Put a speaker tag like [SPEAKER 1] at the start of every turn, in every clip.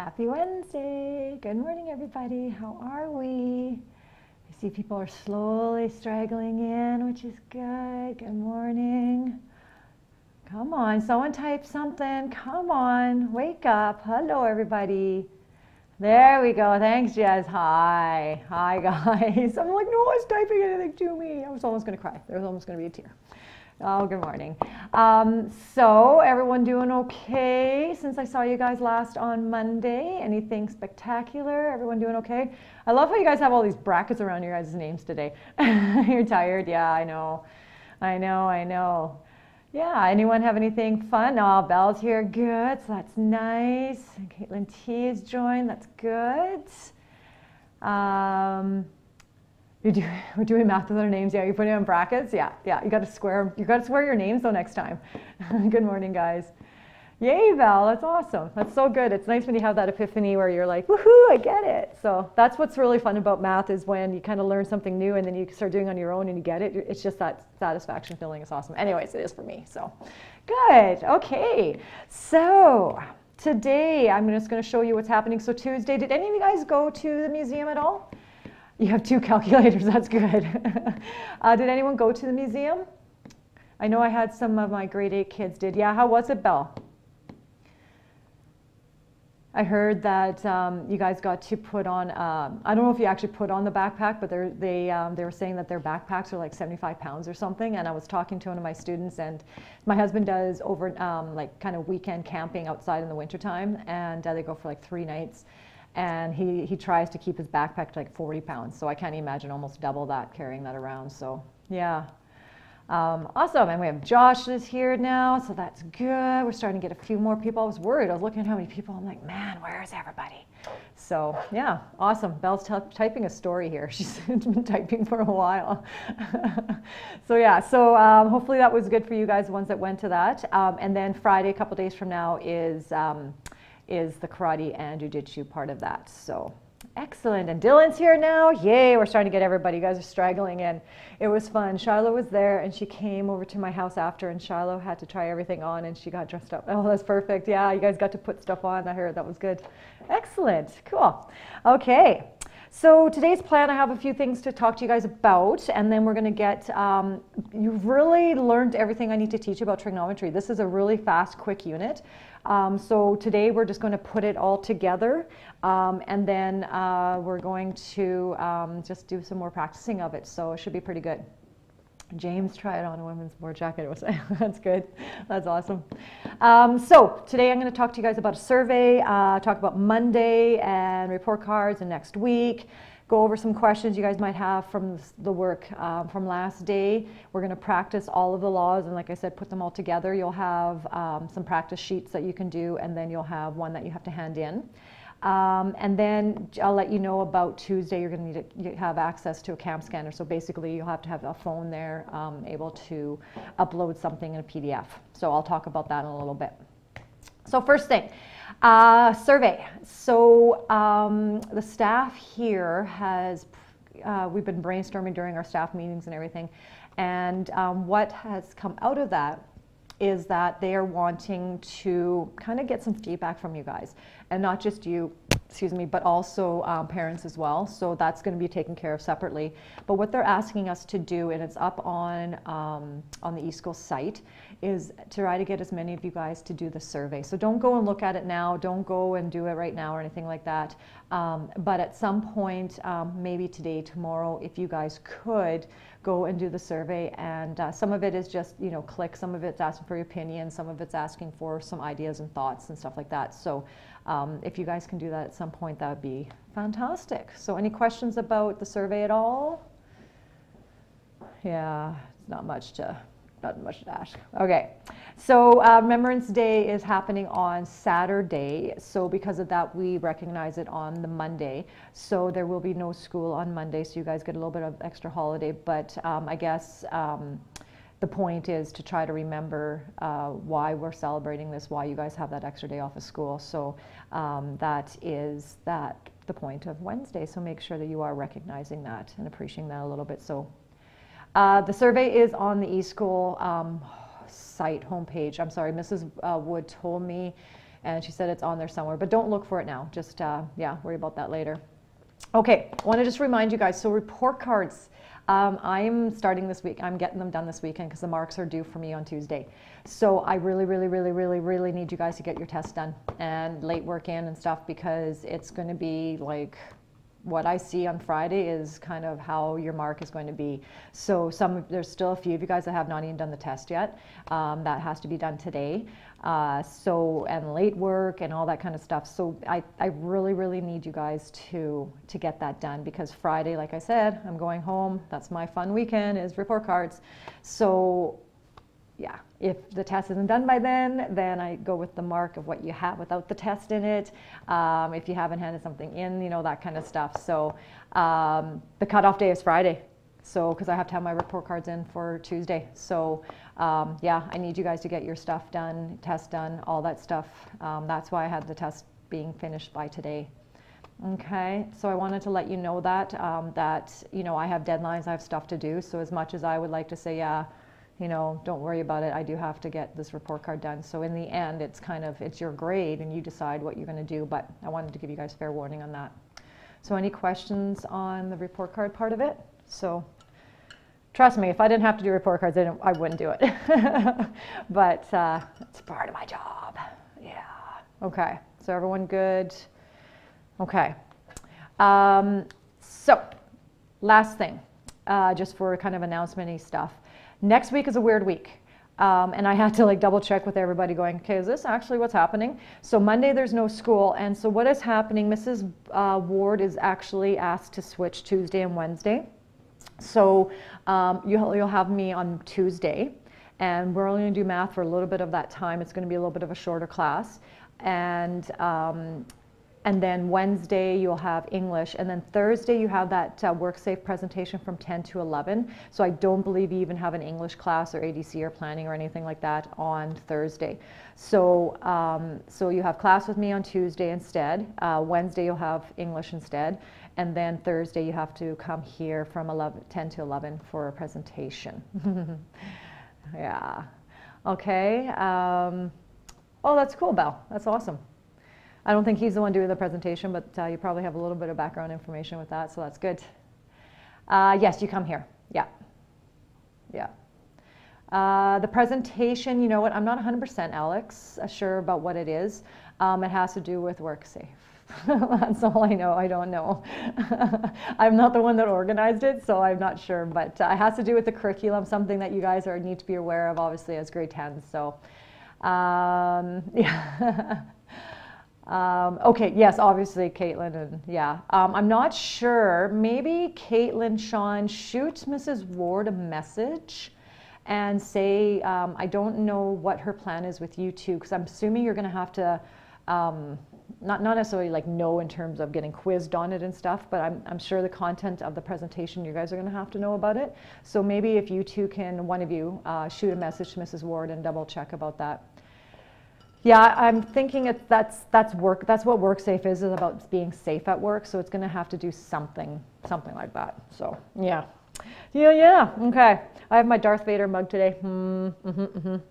[SPEAKER 1] Happy Wednesday. Good morning, everybody. How are we? I see people are slowly straggling in, which is good. Good morning. Come on, someone type something. Come on, wake up. Hello, everybody. There we go. Thanks, Jez. Hi. Hi, guys. I'm like, no one's typing anything to me. I was almost going to cry. There was almost going to be a tear. Oh, good morning. So everyone doing okay since I saw you guys last on Monday? Anything spectacular? Everyone doing okay? I love how you guys have all these brackets around your guys' names today. You're tired? Yeah, I know. Yeah, anyone have anything fun? Oh, Belle's here. Good. So that's nice. And Caitlin T has joined. That's good. We're doing math with our names. Yeah, you put it in brackets. Yeah. You got to square your names though next time. Good morning, guys. Yay, Val. That's awesome. That's so good. It's nice when you have that epiphany where you're like, woohoo, I get it. So that's what's really fun about math is when you kind of learn something new and then you start doing it on your own and you get it. It's just that satisfaction feeling is awesome. Anyways, it is for me. So good. Okay. So today I'm just going to show you what's happening. So Tuesday, did any of you guys go to the museum at all? You have 2 calculators, that's good. Did anyone go to the museum? I know I had some of my grade 8 kids did. Yeah, how was it, Belle? I heard that you guys got to put on, I don't know if you actually put on the backpack, but they were saying that their backpacks are like 75 pounds or something. And I was talking to one of my students, and my husband does like kind of weekend camping outside in the wintertime, and they go for like 3 nights. And he tries to keep his backpack to like 40 pounds. So I can't imagine almost double that carrying that around. So yeah, awesome. And we have Josh is here now. So that's good. We're starting to get a few more people. I was worried. I was looking at how many people. I'm like, man, where is everybody? So yeah, awesome. Belle's typing a story here. She's been typing for a while. So yeah, so hopefully that was good for you guys, the ones that went to that. And then Friday, a couple days from now, is the karate and jiu-jitsu part of that. So excellent. And Dylan's here now. Yay, we're starting to get everybody. You guys are straggling in. It was fun. Shiloh was there and she came over to my house after, and Shiloh had to try everything on and she got dressed up. Oh, that's perfect. Yeah, you guys got to put stuff on. I heard that was good. Excellent. Cool. Okay. So today's plan, I have a few things to talk to you guys about, and then we're going to get, you've really learned everything I need to teach you about trigonometry. This is a really fast, quick unit. So today we're just going to put it all together, and then we're going to just do some more practicing of it. So it should be pretty good. James tried on a women's board jacket. That's good. That's awesome. So today I'm going to talk to you guys about a survey, talk about Monday and report cards and next week, go over some questions you guys might have from the work from last day. We're going to practice all of the laws and, like I said, put them all together. You'll have some practice sheets that you can do, and then you'll have one that you have to hand in. And then I'll let you know about Tuesday. You're going to need to have access to a cam scanner. So basically you'll have to have a phone there able to upload something in a PDF. So I'll talk about that in a little bit. So first thing, survey. So the staff here we've been brainstorming during our staff meetings and everything. And what has come out of that is that they are wanting to kind of get some feedback from you guys, and not just you, excuse me, but also parents as well. So that's going to be taken care of separately. But what they're asking us to do, and it's up on the East Coast site, is to try to get as many of you guys to do the survey. So don't go and look at it now. Don't go and do it right now or anything like that. But at some point, maybe today, tomorrow, if you guys could go and do the survey. And some of it is just, click. Some of it's asking for your opinion. Some of it's asking for some ideas and thoughts and stuff like that. So if you guys can do that at some point, that would be fantastic. So any questions about the survey at all? Yeah, it's not much to ask. Okay, so Remembrance Day is happening on Saturday. So because of that, we recognize it on the Monday. So there will be no school on Monday. So you guys get a little bit of extra holiday. But I guess the point is to try to remember why we're celebrating this, why you guys have that extra day off of school. So that is the point of Wednesday. So make sure that you are recognizing that and appreciating that a little bit. So the survey is on the eSchool site homepage. I'm sorry, Mrs. Wood told me and she said it's on there somewhere, but don't look for it now. Just, yeah, worry about that later. Okay, I want to just remind you guys, so report cards, I'm starting this week. I'm getting them done this weekend because the marks are due for me on Tuesday. So I really, really, really, really, really need you guys to get your tests done and late work in and stuff, because it's going to be like, what I see on Friday is kind of how your mark is going to be. So there's still a few of you guys that have not even done the test yet. That has to be done today. And late work and all that kind of stuff. So I really, really need you guys to get that done, because Friday, like I said, I'm going home. That's my fun weekend, is report cards. So yeah, if the test isn't done by then I go with the mark of what you have without the test in it. If you haven't handed something in, you know, that kind of stuff. So the cutoff day is Friday. So, because I have to have my report cards in for Tuesday. So yeah, I need you guys to get your stuff done, test done, all that stuff. That's why I had the test being finished by today. Okay, so I wanted to let you know that, you know, I have deadlines, I have stuff to do. So as much as I would like to say, yeah, you know, don't worry about it, I do have to get this report card done. So in the end, it's kind of, it's your grade and you decide what you're going to do, but I wanted to give you guys fair warning on that. So any questions on the report card part of it? So trust me, if I didn't have to do report cards, I wouldn't do it. But it's part of my job. Yeah. Okay, so everyone good? Okay. So last thing, just for kind of announcement-y stuff. Next week is a weird week. And I had to like double check with everybody going, okay, is this actually what's happening? So Monday there's no school. And so what is happening, Mrs. Ward is actually asked to switch Tuesday and Wednesday. So you'll have me on Tuesday, and we're only going to do math for a little bit of that time. It's going to be a little bit of a shorter class. And then Wednesday you'll have English, and then Thursday you have that WorkSafe presentation from 10 to 11. So I don't believe you even have an English class or ADC or planning or anything like that on Thursday. So so you have class with me on Tuesday instead. Wednesday you'll have English instead, and then Thursday you have to come here from 10 to 11 for a presentation. Yeah. Okay. Oh, that's cool, Belle. That's awesome. I don't think he's the one doing the presentation, but you probably have a little bit of background information with that, so that's good. Yes, you come here. Yeah. Yeah. The presentation, you know what, I'm not 100%, Alex, sure about what it is. It has to do with WorkSafe. That's all I know. I don't know. I'm not the one that organized it, so I'm not sure, but it has to do with the curriculum, something that you guys need to be aware of, obviously, as grade 10s. So, yeah. Okay, yes, obviously Caitlin, and yeah. I'm not sure, maybe Caitlin, Sean, shoot Mrs. Ward a message and say, I don't know what her plan is with you two, because I'm assuming you're going to have to, not necessarily like know in terms of getting quizzed on it and stuff, but I'm sure the content of the presentation, you guys are going to have to know about it. So maybe if you two can, one of you, shoot a message to Mrs. Ward and double check about that. Yeah, I'm thinking that's what WorkSafe is about, being safe at work. So it's going to have to do something like that. So yeah. Okay. I have my Darth Vader mug today.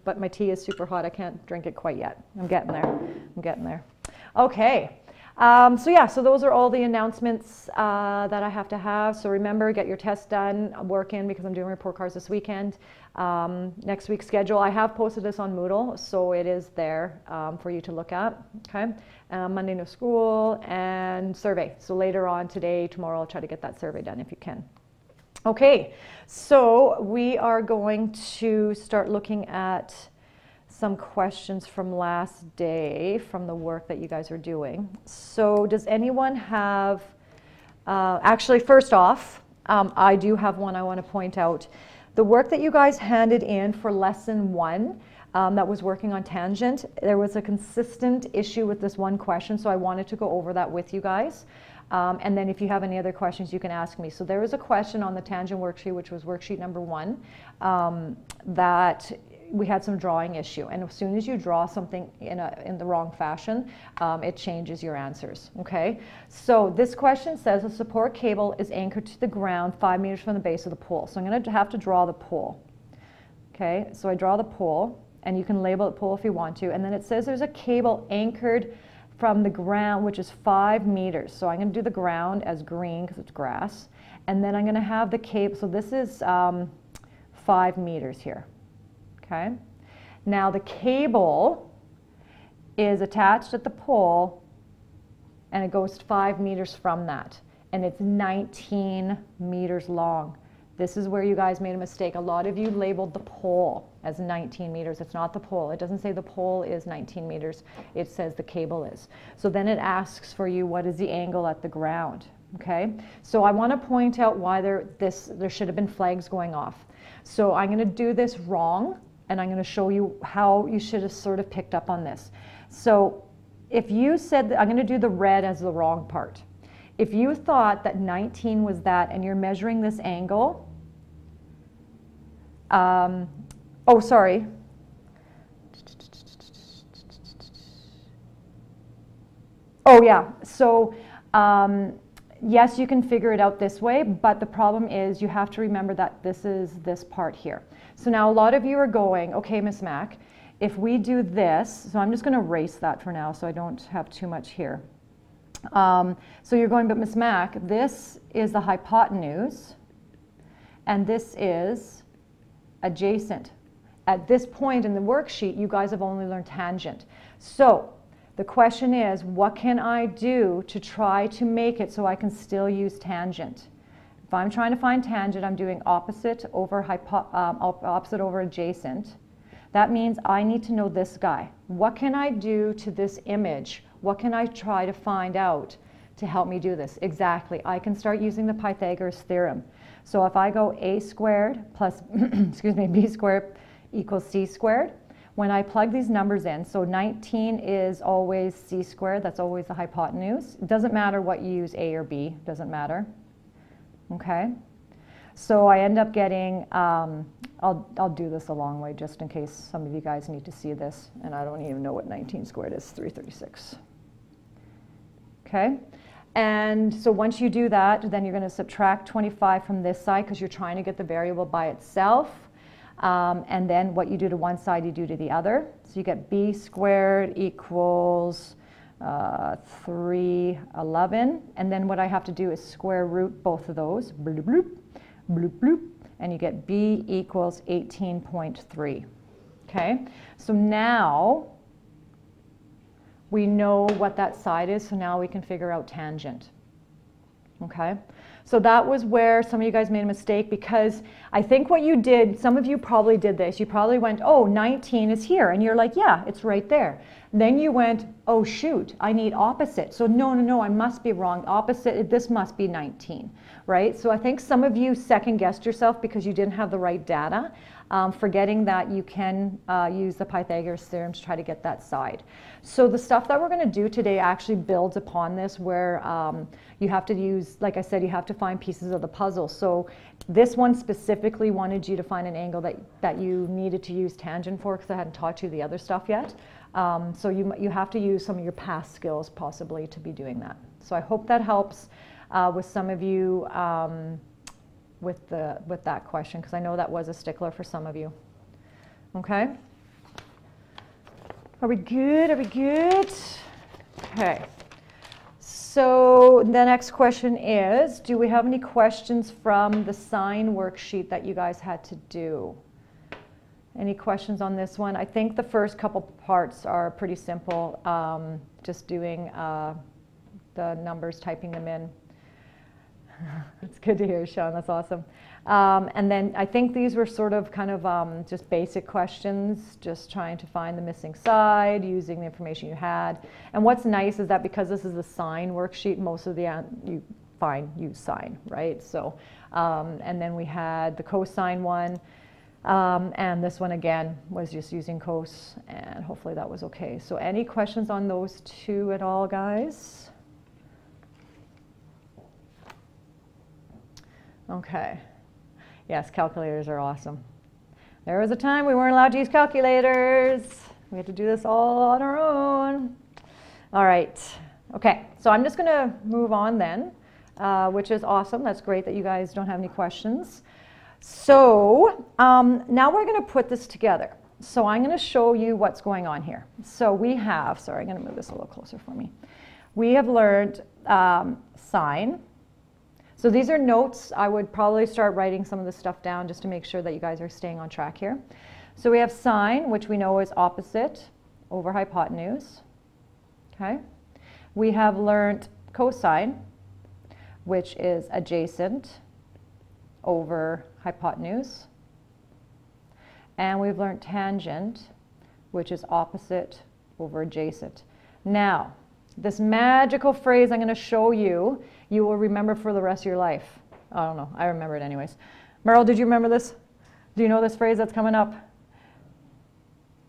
[SPEAKER 1] But my tea is super hot. I can't drink it quite yet. I'm getting there. Okay. So yeah, so those are all the announcements that I have to have. So remember, get your test done, work in, because I'm doing report cards this weekend. Next week's schedule, I have posted this on Moodle, so it is there for you to look at. Okay. Monday no school, and survey. So later on today, tomorrow, I'll try to get that survey done if you can. Okay, so we are going to start looking at some questions from last day from the work that you guys are doing. So does anyone have, actually first off, I do have one I want to point out. The work that you guys handed in for lesson 1 that was working on tangent, there was a consistent issue with this one question, so I wanted to go over that with you guys. And then if you have any other questions, you can ask me. So there was a question on the tangent worksheet, which was worksheet number 1, that we had some drawing issue. And as soon as you draw something in the wrong fashion, it changes your answers, okay? So this question says a support cable is anchored to the ground 5 meters from the base of the pole. So I'm going to have to draw the pole. Okay, so I draw the pole. and you can label it pole if you want to. And then it says there's a cable anchored from the ground, which is 5 meters. So I'm going to do the ground as green because it's grass. And then I'm going to have the cable, so this is 5 meters here. Okay. Now the cable is attached at the pole, and it goes 5 meters from that. And it's 19 meters long. This is where you guys made a mistake. A lot of you labeled the pole as 19 meters. It's not the pole. It doesn't say the pole is 19 meters. It says the cable is. So then it asks for you, what is the angle at the ground? Okay. So I want to point out why there should have been flags going off. So I'm going to do this wrong, and I'm going to show you how you should have sort of picked up on this. So if you said that, I'm going to do the red as the wrong part. If you thought that 19 was that and you're measuring this angle, oh, sorry. Oh, yeah. So, yes, you can figure it out this way, but the problem is you have to remember that this is this part here. So now a lot of you are going, okay, Miss Mac, if we do this, so I'm just going to erase that for now so I don't have too much here. So you're going, but Miss Mac, this is the hypotenuse, and this is adjacent. At this point in the worksheet, you guys have only learned tangent. So the question is, what can I do to try to make it so I can still use tangent? If I'm trying to find tangent, I'm doing opposite over adjacent. That means I need to know this guy. What can I do to this image? What can I try to find out to help me do this? Exactly. I can start using the Pythagoras theorem. So if I go a squared plus excuse me, b squared equals c squared, when I plug these numbers in, so 19 is always c squared, that's always the hypotenuse. It doesn't matter what you use, a or b, doesn't matter. Okay? So I end up getting, I'll do this a long way just in case some of you guys need to see this, and I don't even know what 19 squared is, 336. Okay? And so once you do that, then you're going to subtract 25 from this side because you're trying to get the variable by itself. And then what you do to one side, you do to the other. So you get b squared equals 311. And then what I have to do is square root both of those. Bloop, bloop, bloop, bloop. And you get b equals 18.3. Okay? So now we know what that side is, so now we can figure out tangent. Okay? So that was where some of you guys made a mistake, because I think what you did, some of you probably did this, you probably went, oh, 19 is here, and you're like, yeah, it's right there. Then you went, oh shoot, I need opposite. So no, I must be wrong. Opposite, this must be 19, right? So I think some of you second guessed yourself because you didn't have the right data, forgetting that you can use the Pythagoras theorem to try to get that side. So the stuff that we're going to do today actually builds upon this, where you have to use, like I said, you have to find pieces of the puzzle. So this one specifically wanted you to find an angle that you needed to use tangent for, because I hadn't taught you the other stuff yet. So you have to use some of your past skills possibly to be doing that. So I hope that helps with some of you with that question, because I know that was a stickler for some of you. Okay? Are we good? Are we good? Okay. So the next question is, do we have any questions from the sign worksheet that you guys had to do? Any questions on this one? I think the first couple parts are pretty simple, just doing the numbers, typing them in. That's good to hear, Sean. That's awesome. And then I think these were sort of kind of just basic questions, just trying to find the missing side, using the information you had. And what's nice is that because this is a sign worksheet, most of the you use sign, right? So, and then we had the cosine one. And this one again was just using cos, and hopefully that was okay. So any questions on those two at all, guys? Okay. Yes, calculators are awesome. There was a time we weren't allowed to use calculators. We had to do this all on our own. All right. Okay, so I'm just going to move on then, which is awesome. That's great that you guys don't have any questions. So now we're going to put this together. So I'm going to show you what's going on here. So we have, sorry, I'm going to move this a little closer for me. We have learned sine. So these are notes. I would probably start writing some of this stuff down just to make sure that you guys are staying on track here. So we have sine, which we know is opposite over hypotenuse. Okay. We have learned cosine, which is adjacent over hypotenuse. And we've learned tangent, which is opposite over adjacent. Now, this magical phrase I'm going to show you, you will remember for the rest of your life. I don't know. I remember it anyways. Merle, did you remember this? Do you know this phrase that's coming up?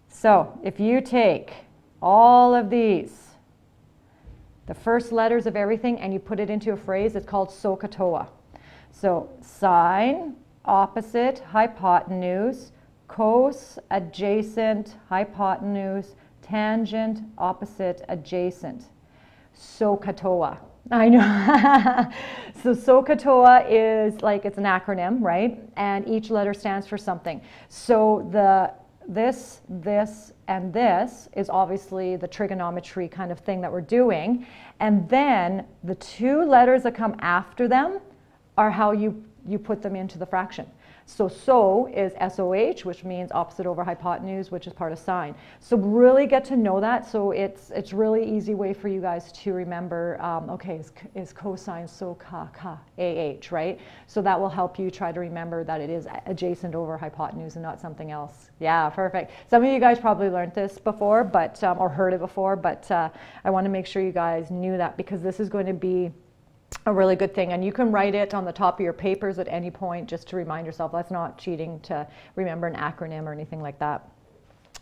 [SPEAKER 1] So, if you take all of these, the first letters of everything, and you put it into a phrase, it's called SOHCAHTOA. So, sine, opposite, hypotenuse, cos, adjacent, hypotenuse, tangent, opposite, adjacent. SOHCAHTOA. I know. So SOHCAHTOA is like, it's an acronym, right? And each letter stands for something. So this, and this is obviously the trigonometry kind of thing that we're doing. And then the two letters that come after them are how you put them into the fraction. So is SOH, which means opposite over hypotenuse, which is part of sine. So really get to know that. So it's really easy way for you guys to remember, okay, is cosine SOHCAH, right? So that will help you try to remember that it is adjacent over hypotenuse and not something else. Yeah, perfect. Some of you guys probably learned this before, but or heard it before, but I want to make sure you guys knew that, because this is going to be a really good thing, and you can write it on the top of your papers at any point just to remind yourself. That's not cheating to remember an acronym or anything like that.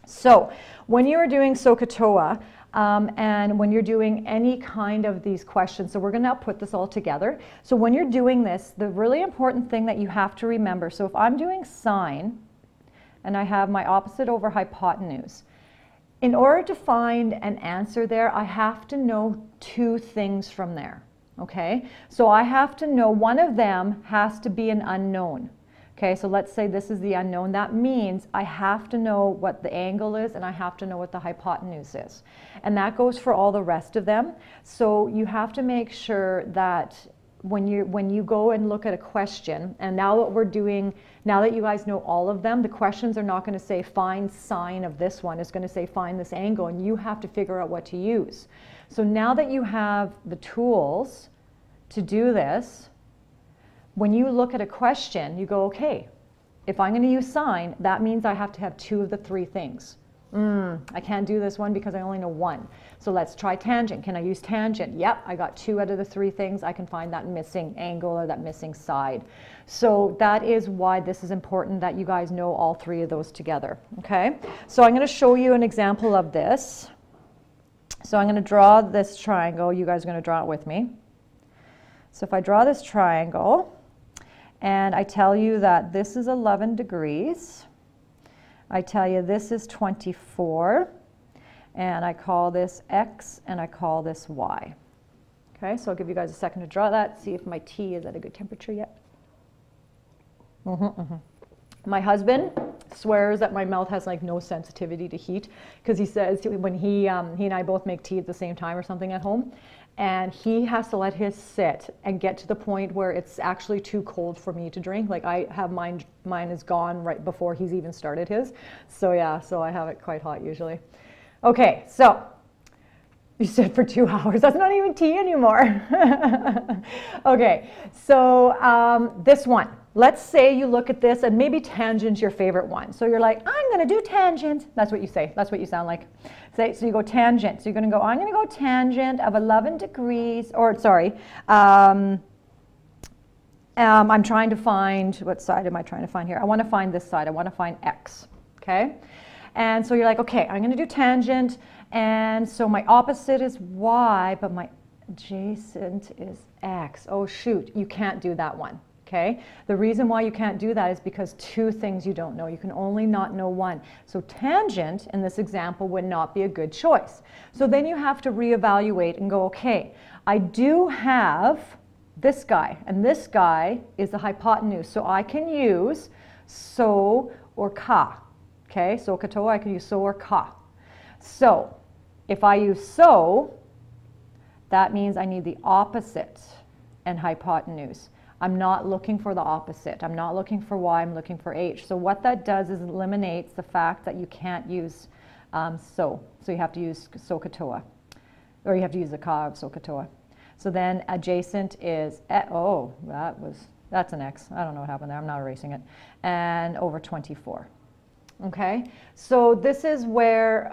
[SPEAKER 1] So when you're doing SOHCAHTOA and when you're doing any kind of these questions, so we're going to now put this all together. So when you're doing this, the really important thing that you have to remember, so if I'm doing sine and I have my opposite over hypotenuse, in order to find an answer there, I have to know two things from there. Okay, so I have to know one of them has to be an unknown. Okay, so let's say this is the unknown. That means I have to know what the angle is and I have to know what the hypotenuse is. And that goes for all the rest of them. So you have to make sure that when you go and look at a question, and now what we're doing, now that you guys know all of them, the questions are not going to say find sine of this one. It's going to say find this angle, and you have to figure out what to use. So now that you have the tools to do this, when you look at a question, you go, okay, if I'm going to use sine, that means I have to have two of the three things. I can't do this one because I only know one. So let's try tangent. Can I use tangent? Yep, I got two out of the three things. I can find that missing angle or that missing side. So that is why this is important that you guys know all three of those together. Okay, so I'm going to show you an example of this. So I'm going to draw this triangle. You guys are going to draw it with me. So if I draw this triangle and I tell you that this is 11 degrees, I tell you this is 24, and I call this X and I call this Y. Okay, so I'll give you guys a second to draw that, see if my tea is at a good temperature yet. My husband swears that my mouth has like no sensitivity to heat, because he says when he and I both make tea at the same time or something at home, and he has to let his sit and get to the point where it's actually too cold for me to drink. Like I have mine is gone right before he's even started his. So yeah, so I have it quite hot usually. Okay, so you sit for 2 hours. That's not even tea anymore. Okay, so this one. Let's say you look at this and maybe tangent's your favorite one. So you're like, I'm going to do tangent. That's what you say. That's what you sound like. So you go tangent. So you're going to go, I'm going to go tangent of 11 degrees, or sorry, I'm trying to find, what side am I trying to find here? I want to find this side. I want to find X. Okay? And so you're like, okay, I'm going to do tangent. And so my opposite is Y, but my adjacent is X. Oh, shoot. You can't do that one. Okay? The reason why you can't do that is because two things you don't know. You can only not know one. So tangent in this example would not be a good choice. So then you have to reevaluate and go, okay, I do have this guy, and this guy is the hypotenuse. So I can use SO or CA. Okay, SOHCAHTOA, I could use SO or CA. So if I use SO, that means I need the opposite and hypotenuse. I'm not looking for the opposite. I'm not looking for Y, I'm looking for H. So what that does is eliminates the fact that you can't use SO. So you have to use SOHCAHTOA, or you have to use the CA of SOHCAHTOA. So then adjacent is, oh, that's an X. I don't know what happened there. I'm not erasing it. And over 24. Okay, so this is where,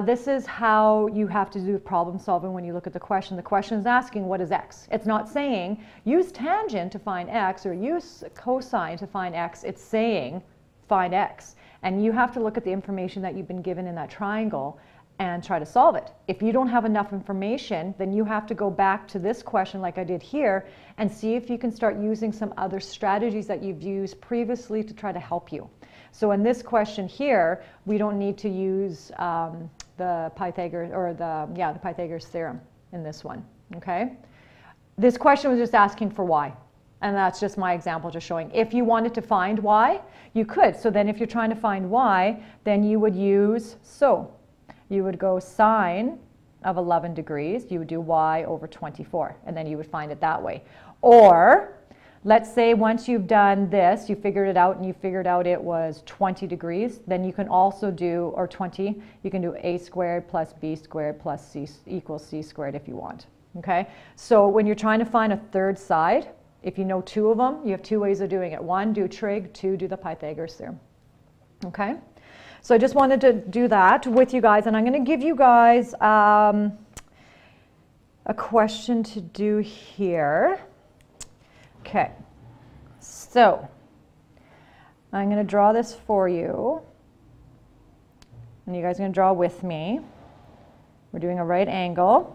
[SPEAKER 1] this is how you have to do problem solving when you look at the question. The question is asking, what is X? It's not saying, use tangent to find X or use cosine to find X. It's saying, find X. And you have to look at the information that you've been given in that triangle and try to solve it. If you don't have enough information, then you have to go back to this question like I did here and see if you can start using some other strategies that you've used previously to try to help you. So in this question here, we don't need to use the Pythagoras, or the Pythagoras theorem in this one, okay? This question was just asking for Y. And that's just my example, just showing. If you wanted to find Y, you could. So then if you're trying to find Y, then you would use SO. You would go sine of 11 degrees, you would do Y over 24, and then you would find it that way. Or, let's say once you've done this, you figured it out and you figured out it was 20 degrees, then you can also do, or 20, you can do A squared plus B squared plus C equals C squared if you want, okay? So when you're trying to find a third side, if you know two of them, you have two ways of doing it. One, do trig, two, do the Pythagoras theorem, okay? So I just wanted to do that with you guys, and I'm going to give you guys a question to do here. Okay, so I'm going to draw this for you, and you guys are going to draw with me. We're doing a right angle.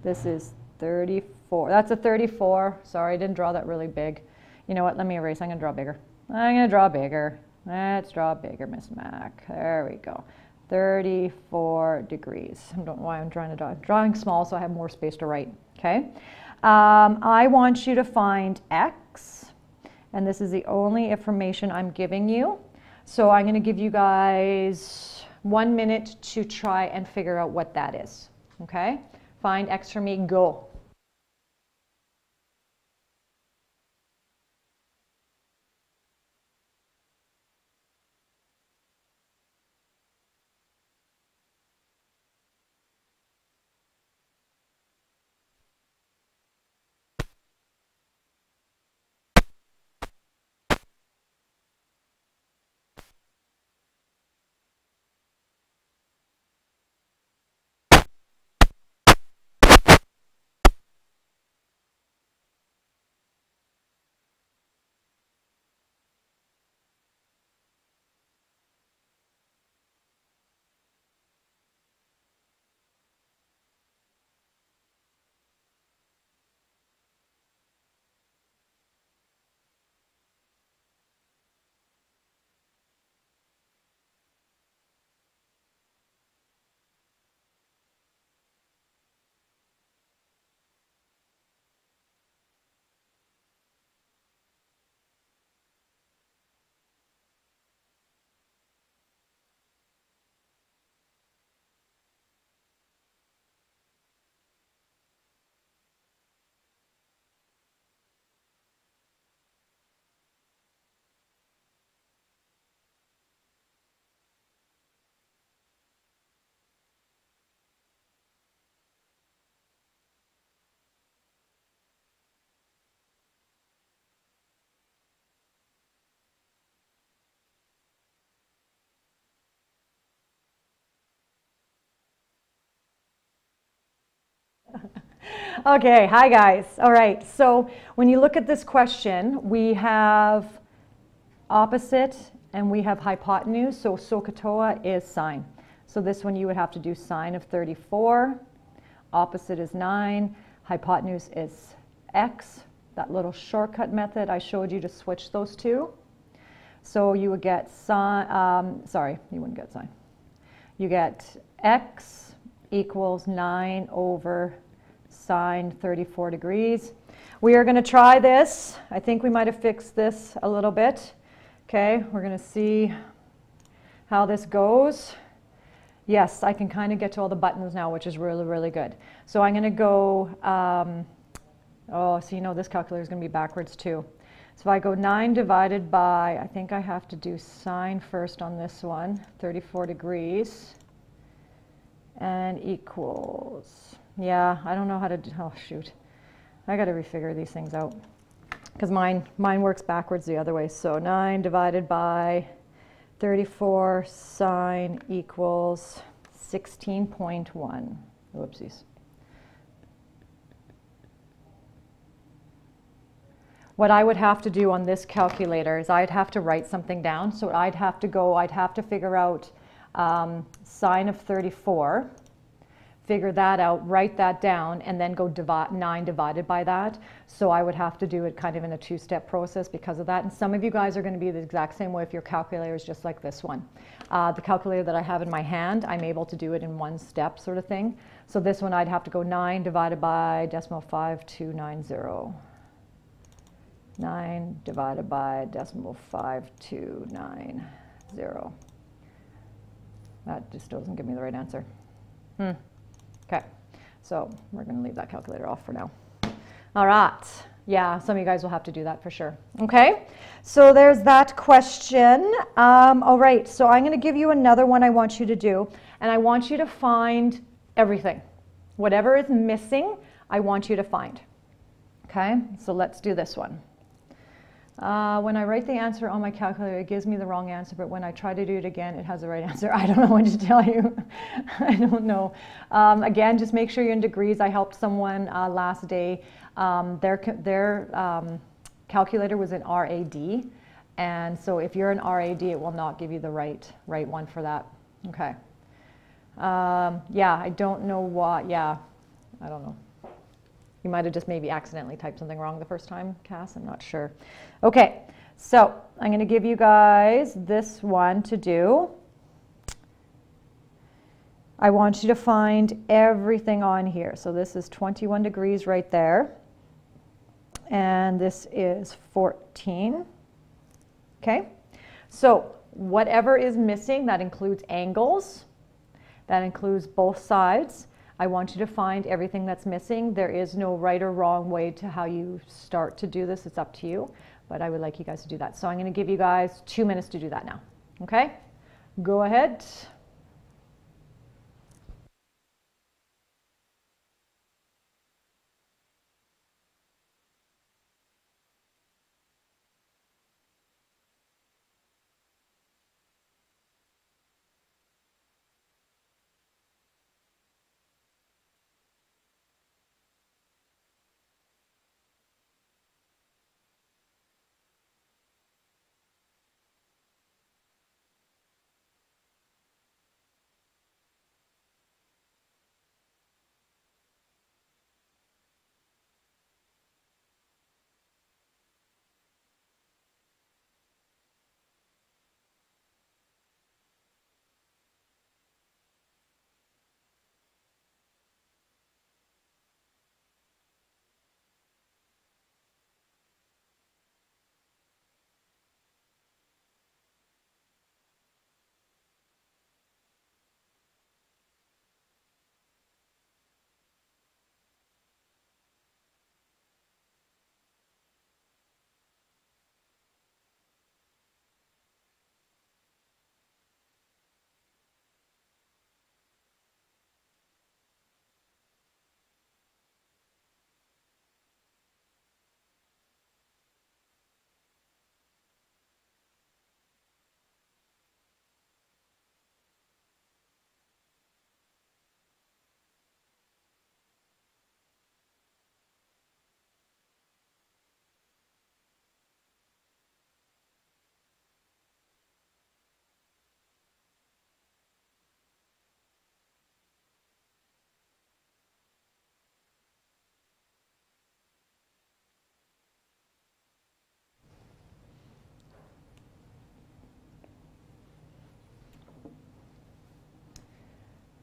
[SPEAKER 1] This is 34. That's a 34. Sorry, I didn't draw that really big. You know what? Let me erase. I'm going to draw bigger. I'm going to draw bigger. Let's draw bigger, Miss Mac. There we go. 34 degrees. I don't know why I'm trying to draw. I'm drawing small so I have more space to write. Okay. I want you to find X, and this is the only information I'm giving you. So I'm going to give you guys 1 minute to try and figure out what that is. Okay. Find X for me. Go. Okay, hi guys. All right, so when you look at this question, we have opposite and we have hypotenuse, so SOHCAHTOA is sine. So this one you would have to do sine of 34, opposite is 9, hypotenuse is x, that little shortcut method I showed you to switch those two. So you would get sine, sorry, you wouldn't get sine. You get x equals 9 over sine 34 degrees. We are going to try this. I think we might have fixed this a little bit. Okay, we're going to see how this goes. Yes, I can kind of get to all the buttons now, which is really, really good. So I'm going to go, oh, so you know this calculator is going to be backwards too. So if I go 9 divided by, I think I have to do sine first on this one, 34 degrees, and equals, yeah, I don't know how to do, oh shoot, I got to refigure these things out, because mine works backwards the other way. So 9 divided by 34 sine equals 16.1, whoopsies. What I would have to do on this calculator is I'd have to write something down. So I'd have to figure out sine of 34, figure that out, write that down, and then go 9 divided by that. So I would have to do it kind of in a two-step process because of that. And some of you guys are going to be the exact same way if your calculator is just like this one. The calculator that I have in my hand, I'm able to do it in one step sort of thing. So this one I'd have to go 9 divided by decimal 5290. 9 divided by decimal 5290. That just doesn't give me the right answer. Okay, so we're going to leave that calculator off for now. All right. Yeah, some of you guys will have to do that for sure. Okay, so there's that question. All right, so I'm going to give you another one I want you to do, and I want you to find everything. Whatever is missing, I want you to find. Okay, so let's do this one. When I write the answer on my calculator, it gives me the wrong answer, but when I try to do it again, it has the right answer. I don't know what to tell you. I don't know. Again, just make sure you're in degrees. I helped someone last day. Their calculator was in RAD, and so if you're in RAD, it will not give you the right one for that. Okay. Yeah, I don't know what. Yeah, I don't know. You might have just maybe accidentally typed something wrong the first time, Cass. I'm not sure. Okay, so I'm going to give you guys this one to do. I want you to find everything on here. So this is 21 degrees right there. And this is 14. Okay, so whatever is missing, that includes angles. That includes both sides. I want you to find everything that's missing. There is no right or wrong way to how you start to do this. It's up to you, but I would like you guys to do that. So I'm going to give you guys 2 minutes to do that now. Okay? Go ahead.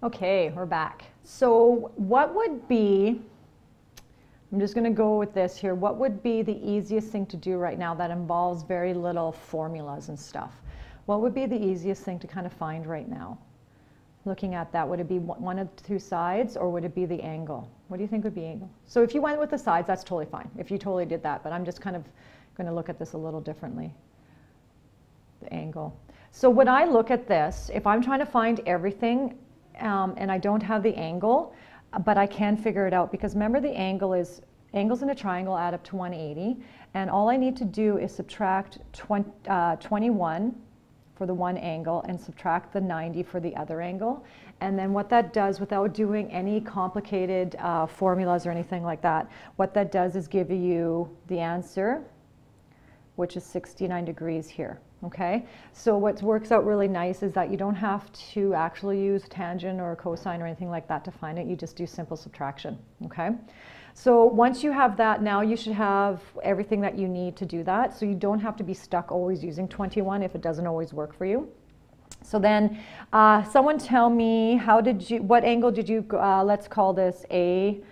[SPEAKER 1] Okay, we're back. So what would be I'm just going to go with this here. What would be the easiest thing to do right now that involves very little formulas and stuff? What would be the easiest thing to kind of find right now? Looking at that, would it be one of the two sides, or would it be the angle? What do you think would be angle? So if you went with the sides, that's totally fine. If you totally did that, but I'm just kind of going to look at this a little differently. The angle. So when I look at this, if I'm trying to find everything and I don't have the angle, but I can figure it out, because remember the angle is, angles in a triangle add up to 180, and all I need to do is subtract 21 for the one angle and subtract the 90 for the other angle. And then what that does, without doing any complicated formulas or anything like that, what that does is give you the answer, which is 69 degrees here. Okay, so what works out really nice is that you don't have to actually use tangent or cosine or anything like that to find it. You just do simple subtraction. Okay, so once you have that, now you should have everything that you need to do that. So you don't have to be stuck always using 21 if it doesn't always work for you. So then someone tell me, what angle did you, let's call this A,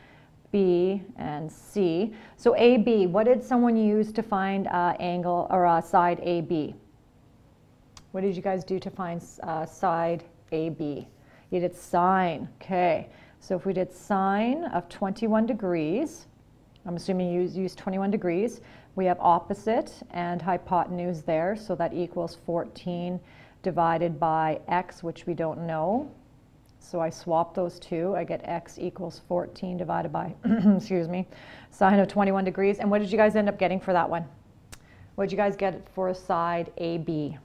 [SPEAKER 1] B, and C. So AB, what did someone use to find angle or side AB? What did you guys do to find side AB? You did sine. Okay, so if we did sine of 21 degrees, I'm assuming you used 21 degrees, we have opposite and hypotenuse there, so that equals 14 divided by x, which we don't know. So I swap those two. I get x equals 14 divided by, excuse me, sine of 21 degrees. And what did you guys end up getting for that one? What did you guys get for side AB?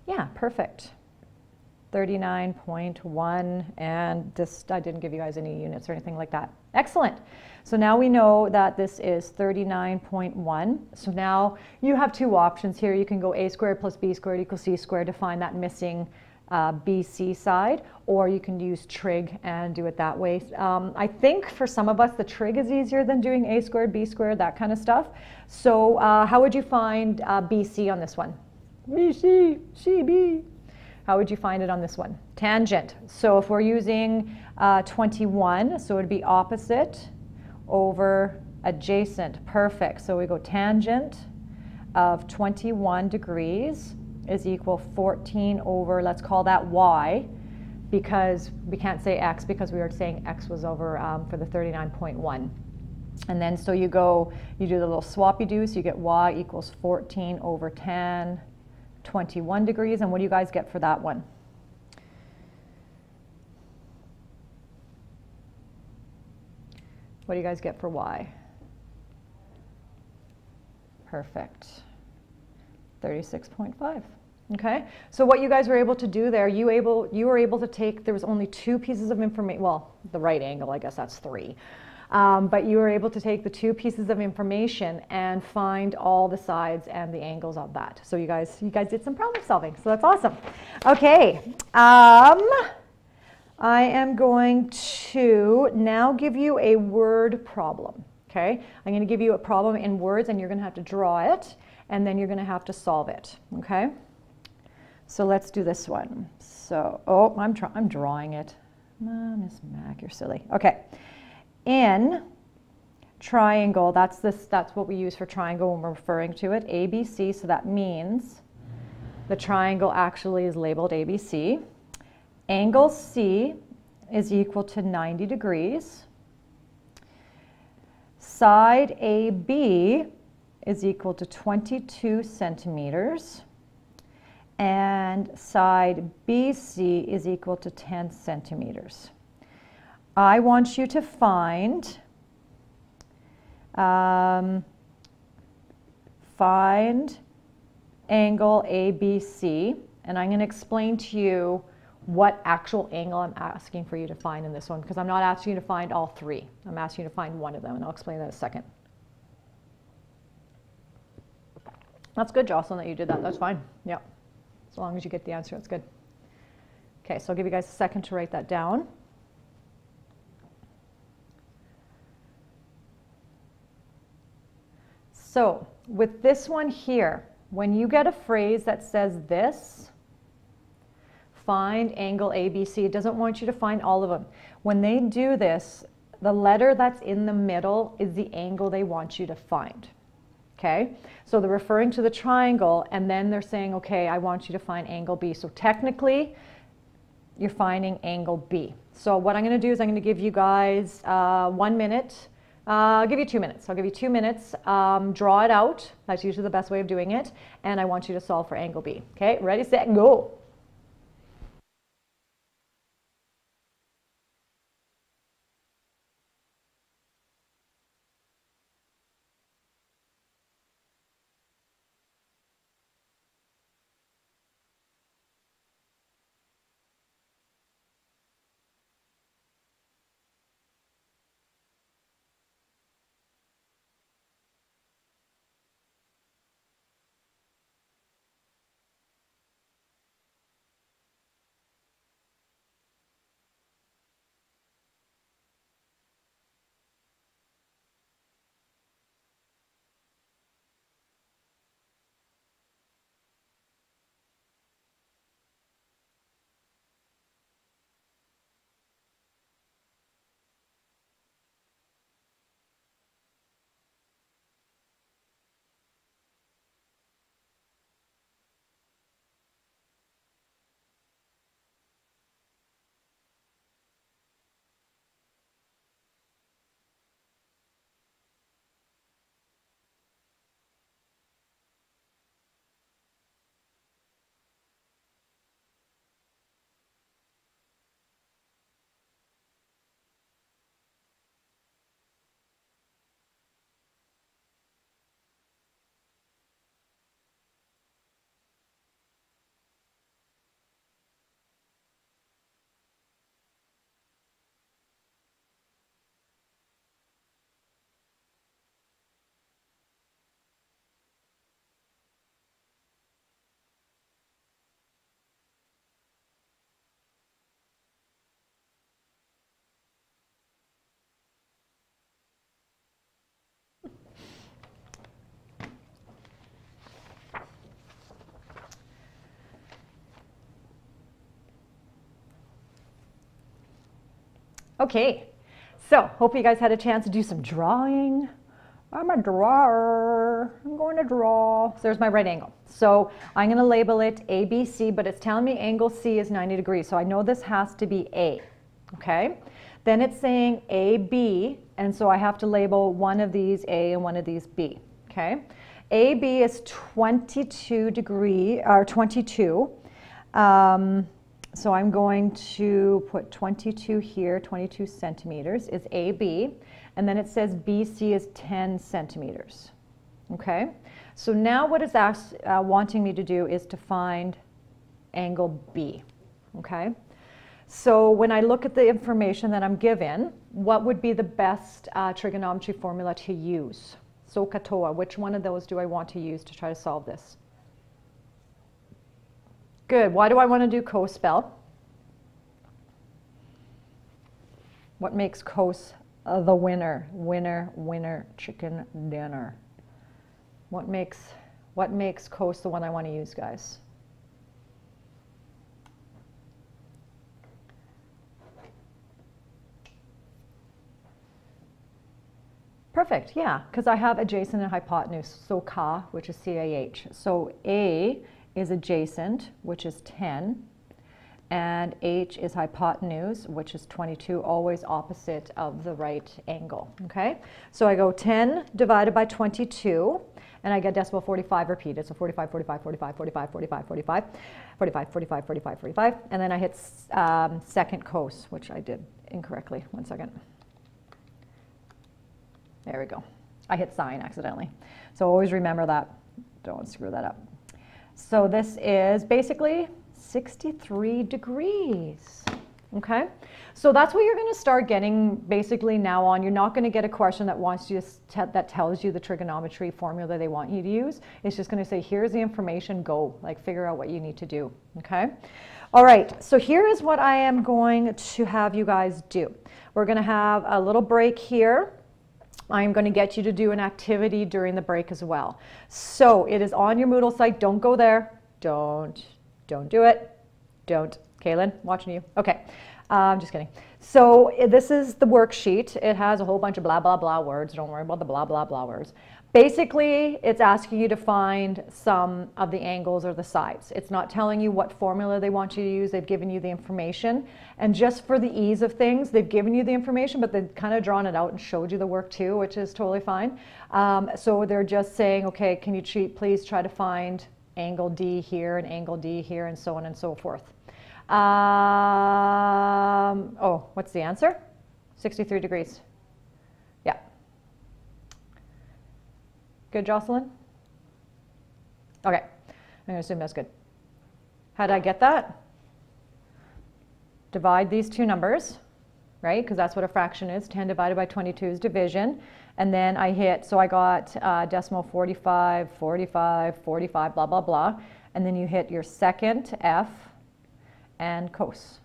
[SPEAKER 1] Yeah, perfect. 39.1, and this, I didn't give you guys any units or anything like that. Excellent. So now we know that this is 39.1. So now you have two options here. You can go a squared plus b squared equals c squared to find that missing BC side, or you can use trig and do it that way. I think for some of us the trig is easier than doing a squared, b squared, that kind of stuff. So how would you find BC on this one? BC, CB. How would you find it on this one? Tangent. So if we're using 21, so it would be opposite over adjacent. Perfect. So we go tangent of 21 degrees is equal 14 over, let's call that y, because we can't say x because we were saying x was over for the 39.1. And then so you do the little swappy do, so you get y equals 14 over tan 21 degrees. And what do you guys get for that one? What do you guys get for y? Perfect. 36.5. Okay, so what you guys were able to do there, you were able to take, there was only two pieces of information, well, the right angle, I guess that's three. But you were able to take the two pieces of information and find all the sides and the angles of that. So you guys did some problem solving, so that's awesome. Okay, I am going to now give you a word problem. Okay, I'm going to give you a problem in words, and you're going to have to draw it, and then you're going to have to solve it. Okay, so let's do this one. So, oh, I'm drawing it. Miss Mac, you're silly. Okay. In triangle, that's what we use for triangle when we're referring to it, ABC, so that means the triangle actually is labeled ABC. Angle C is equal to 90 degrees. Side AB is equal to 22 centimeters. And side BC is equal to 10 centimeters. I want you to find angle ABC, and I'm going to explain to you what actual angle I'm asking for you to find in this one, because I'm not asking you to find all three. I'm asking you to find one of them, and I'll explain that in a second. That's good, Jocelyn, that you did that. That's fine. Yeah, as long as you get the answer, that's good. Okay, so I'll give you guys a second to write that down. So with this one here, when you get a phrase that says this, find angle ABC, it doesn't want you to find all of them. When they do this, the letter that's in the middle is the angle they want you to find. Okay, so they're referring to the triangle and then they're saying, okay, I want you to find angle B. So technically, you're finding angle B. So what I'm going to do is I'm going to give you guys 1 minute. I'll give you 2 minutes. I'll give you 2 minutes. Draw it out. That's usually the best way of doing it. And I want you to solve for angle B. Okay, ready, set, go. Okay, so hope you guys had a chance to do some drawing. I'm a drawer. I'm going to draw. So there's my right angle. So I'm going to label it ABC, but it's telling me angle C is 90 degrees. So I know this has to be A. Okay. Then it's saying AB, and so I have to label one of these A and one of these B. Okay. AB is 22 degree or 22. So I'm going to put 22 here, 22 centimeters is AB, and then it says BC is 10 centimeters. Okay, so now what it's wanting me to do is to find angle B. Okay, so when I look at the information that I'm given, what would be the best trigonometry formula to use? So katoa, which one of those do I want to use to try to solve this? Good. Why do I want to do co-spell? What makes cos the winner? Winner, winner, chicken dinner. What makes cos the one I want to use, guys? Perfect. Yeah, because I have adjacent and hypotenuse. So ka, which is CAH. So A is adjacent, which is 10, and H is hypotenuse, which is 22, always opposite of the right angle, okay? So I go 10 divided by 22, and I get decimal 45 repeated, so 45, 45, 45, 45, 45, 45, 45, 45, 45, 45, and then I hit second cos, which I did incorrectly. 1 second. There we go. I hit sine accidentally. So always remember that. Don't screw that up. So this is basically 63 degrees, okay? So that's what you're going to start getting basically now on. You're not going to get a question that wants you that tells you the trigonometry formula they want you to use. It's just going to say, here's the information, go. Like, figure out what you need to do, okay? All right, so here is what I am going to have you guys do. We're going to have a little break here. I'm going to get you to do an activity during the break as well. So it is on your Moodle site. Don't go there. Don't do it. Don't. Kaylin, watching you. Okay, just kidding. So this is the worksheet. It has a whole bunch of blah, blah, blah words. Don't worry about the blah, blah, blah words. Basically, it's asking you to find some of the angles or the sides. It's not telling you what formula they want you to use. They've given you the information. And just for the ease of things, they've given you the information, but they've kind of drawn it out and showed you the work too, which is totally fine. So they're just saying, okay, can you please try to find angle D here and angle D here and so on and so forth. Oh, what's the answer? 63 degrees. Yeah. Good, Jocelyn? Okay, I'm going to assume that's good. How did I get that? Divide these two numbers, right? Because that's what a fraction is. 10 divided by 22 is division. And then I hit, so I got decimal 45, 45, 45, blah, blah, blah. And then you hit your second F and cos.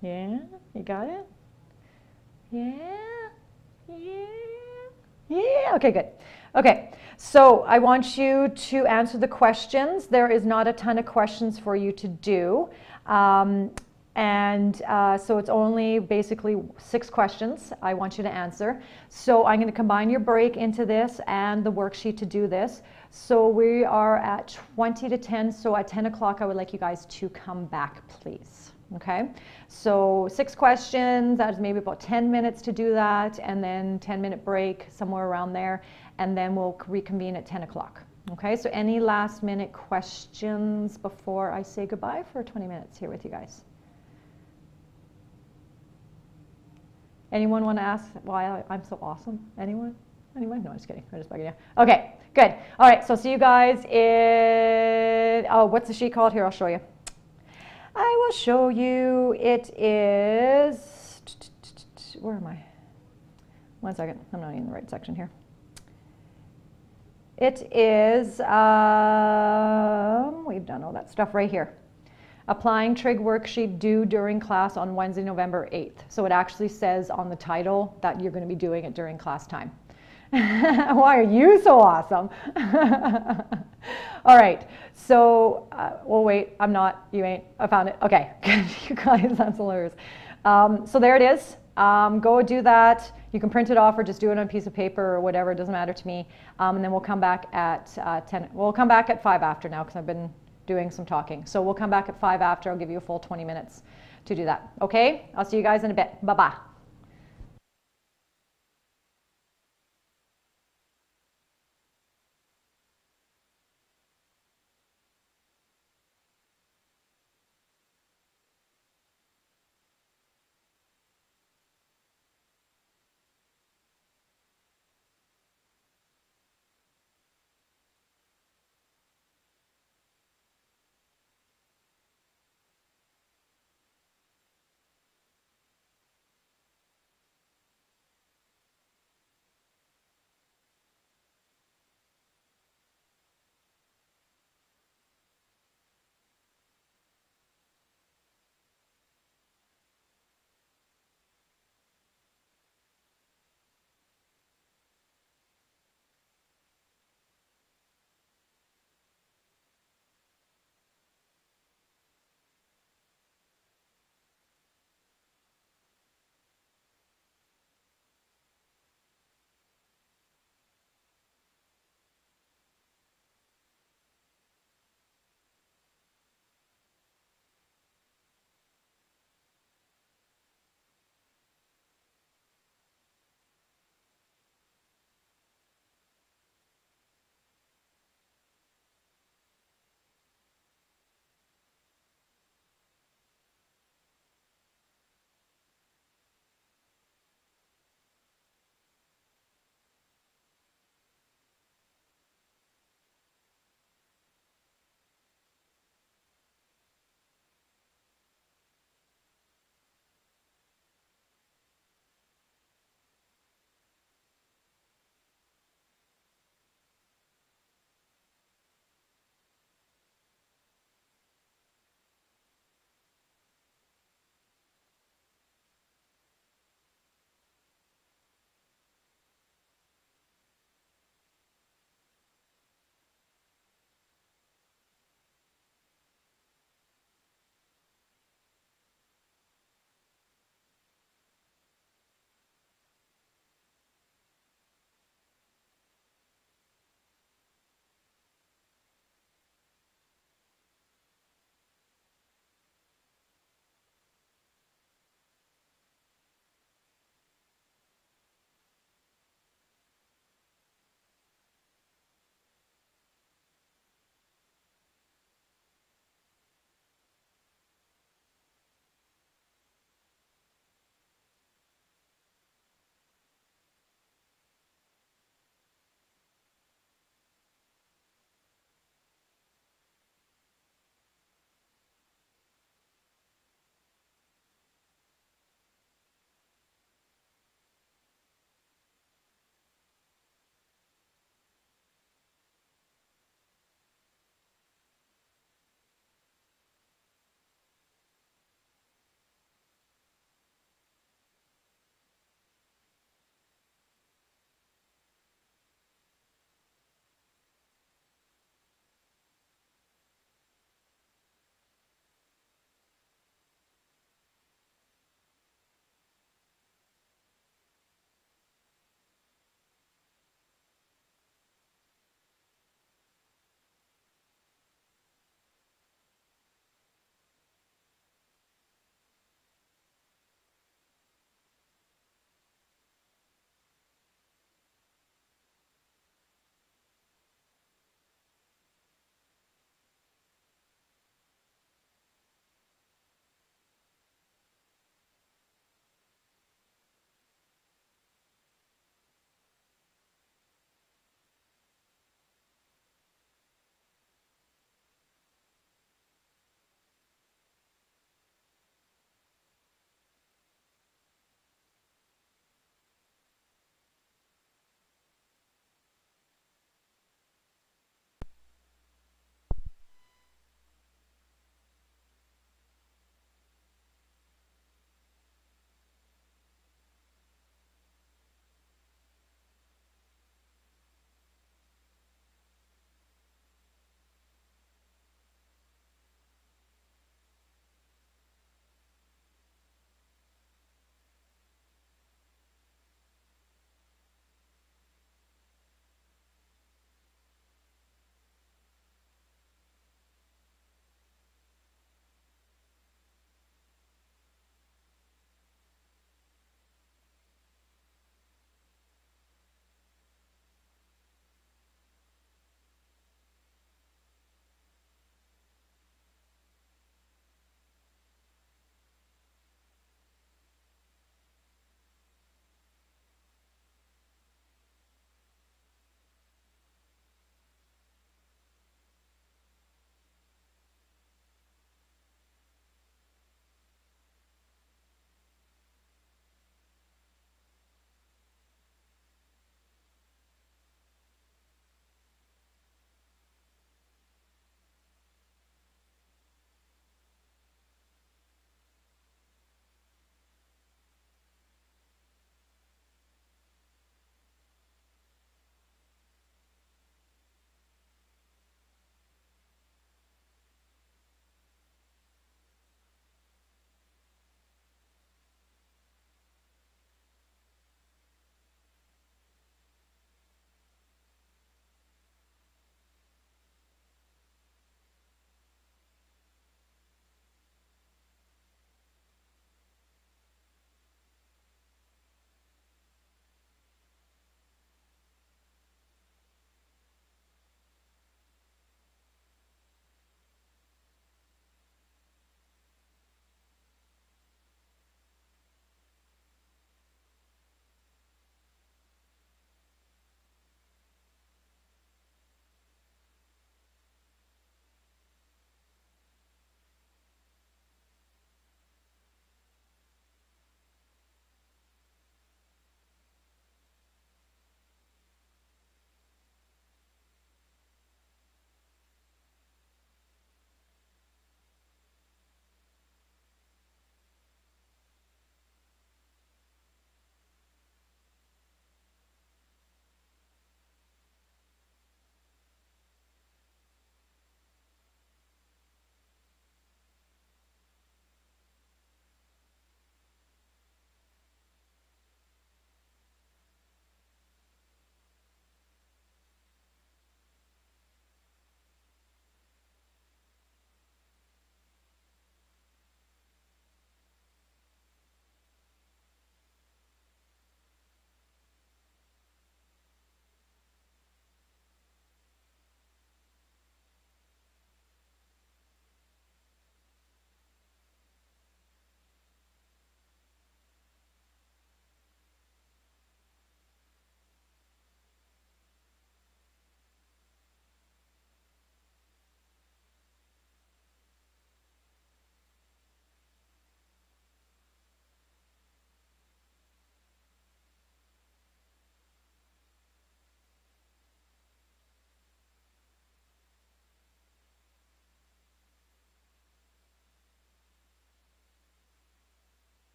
[SPEAKER 1] Yeah, you got it? Yeah, yeah. Yeah, okay, good. Okay, so I want you to answer the questions. There is not a ton of questions for you to do. So it's only basically 6 questions I want you to answer. So I'm going to combine your break into this and the worksheet to do this. So we are at 20 to 10. So at 10 o'clock, I would like you guys to come back, please. Okay, so 6 questions, that's maybe about 10 minutes to do that, and then 10-minute break somewhere around there, and then we'll reconvene at 10 o'clock. Okay, so any last minute questions before I say goodbye for 20 minutes here with you guys? Anyone want to ask why I'm so awesome? Anyone? Anyone? No, I'm just kidding. I'm just bugging you. Okay, good. All right, so see you guys in, oh, what's the sheet called? Here, I'll show you. I will show you. It is, where am I? 1 second, I'm not in the right section here. It is, we've done all that stuff right here. Applying trig worksheet due during class on Wednesday, November 8th. So it actually says on the title that you're going to be doing it during class time. Why are you so awesome? All right, so, well, wait, I'm not, you ain't, I found it. Okay, you guys, that's hilarious. So there it is. Go do that. You can print it off or just do it on a piece of paper or whatever, it doesn't matter to me. And then we'll come back at 10, we'll come back at 5 after now because I've been doing some talking. So we'll come back at 5 after, I'll give you a full 20 minutes to do that. Okay, I'll see you guys in a bit. Bye-bye.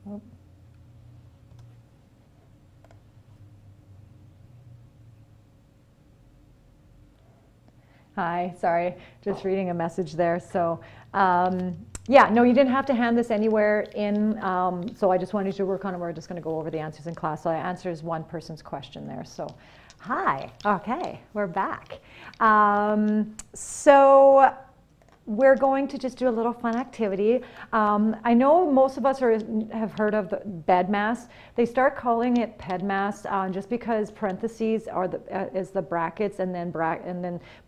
[SPEAKER 1] Oh. Hi, sorry, just reading a message there. So yeah, no, you didn't have to hand this anywhere in, so I just wanted you to work on it. We're just going to go over the answers in class. So I answers one person's question there. So hi, okay, we're back. So we're going to just do a little fun activity. I know most of us have heard of the bed mass. They start calling it ped mass just because parentheses are is the brackets, and then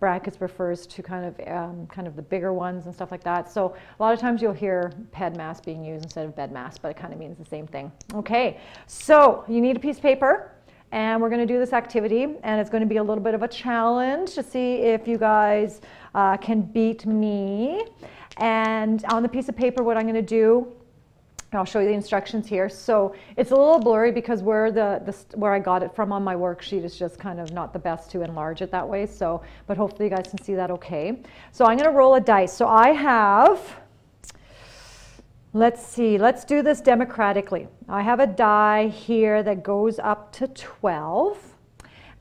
[SPEAKER 1] brackets refers to kind of the bigger ones and stuff like that. So a lot of times you'll hear ped mass being used instead of bed mass, but it kind of means the same thing. Okay, so you need a piece of paper. And we're going to do this activity, and it's going to be a little bit of a challenge to see if you guys can beat me. And on the piece of paper, what I'm going to do, I'll show you the instructions here. So it's a little blurry because where I got it from on my worksheet is just kind of not the best to enlarge it that way. So, but hopefully you guys can see that okay. So I'm going to roll a dice. So I have, let's see, let's do this democratically. I have a die here that goes up to 12,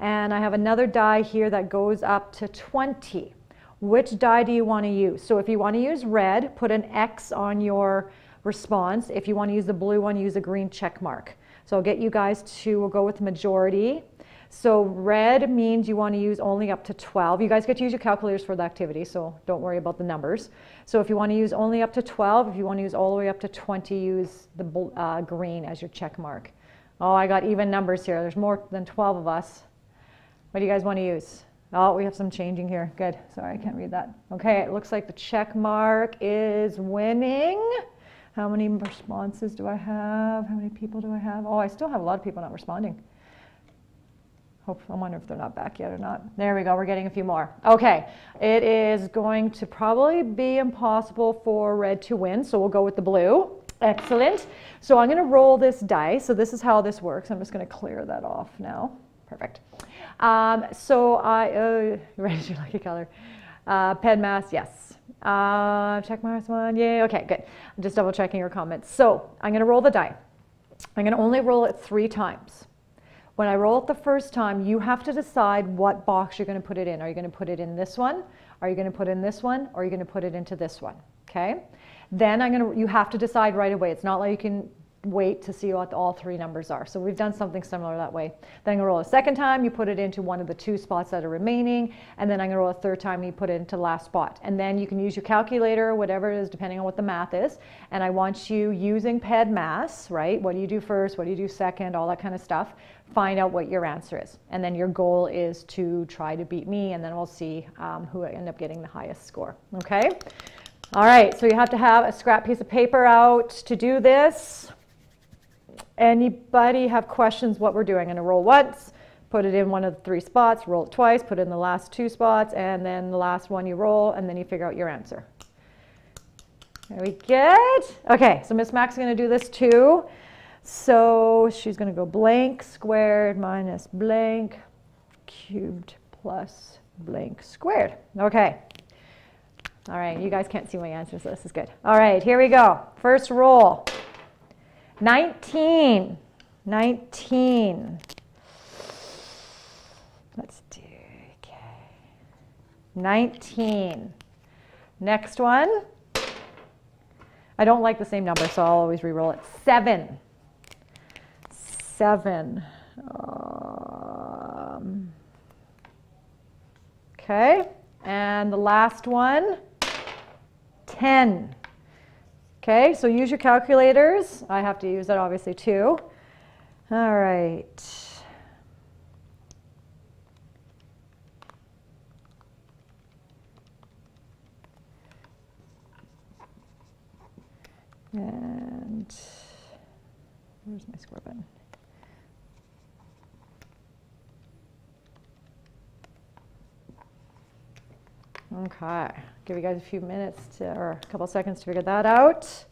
[SPEAKER 1] and I have another die here that goes up to 20. Which die do you want to use? So if you want to use red, put an X on your response. If you want to use the blue one, use a green check mark. So I'll get you guys to, we'll go with majority. So red means you want to use only up to 12. You guys get to use your calculators for the activity, so don't worry about the numbers. So if you want to use only up to 12, if you want to use all the way up to 20, use the green as your check mark. Oh, I got even numbers here. There's more than 12 of us. What do you guys want to use? Oh, we have some changing here. Good. Sorry, I can't read that. Okay, it looks like the check mark is winning. How many responses do I have? How many people do I have? Oh, I still have a lot of people not responding. I wonder if they're not back yet or not. There we go, we're getting a few more. Okay, it is going to probably be impossible for red to win, so we'll go with the blue. Excellent. So I'm going to roll this dice. So this is how this works. I'm just going to clear that off now. Perfect. So you ready to your lucky color? Ped mass, yes. Check marks one, yay. Okay, good. I'm just double checking your comments. So I'm going to roll the die. I'm going to only roll it 3 times. When I roll it the first time, you have to decide what box you're going to put it in. Are you going to put it in this one? Are you going to put it in this one? Or are you going to put it into this one? Okay? Then you have to decide right away. It's not like you can wait to see what all 3 numbers are. So we've done something similar that way. Then I'm going to roll a second time. You put it into one of the 2 spots that are remaining. And then I'm going to roll a third time. And you put it into the last spot. And then you can use your calculator, whatever it is, depending on what the math is. And I want you using ped mass, right? What do you do first? What do you do second? All that kind of stuff. Find out what your answer is. And then your goal is to try to beat me, and then we'll see who end up getting the highest score. Okay? All right, so you have to have a scrap piece of paper out to do this. Anybody have questions what we're doing? I'm going to roll once, put it in one of the 3 spots, roll it twice, put it in the last 2 spots, and then the last one you roll, and then you figure out your answer. Very good. Okay, so Miss Max is going to do this too. So she's going to go blank squared minus blank cubed plus blank squared. Okay. All right, you guys can't see my answers, so this is good. All right, here we go. First roll. 19. 19. Let's do, okay. 19. Next one. I don't like the same number, so I'll always re-roll it. 7. 7. Okay, and the last one, 10. Okay, so use your calculators. I have to use that obviously too. All right. And where's my score button? Okay, give you guys a few minutes or a couple seconds to figure that out.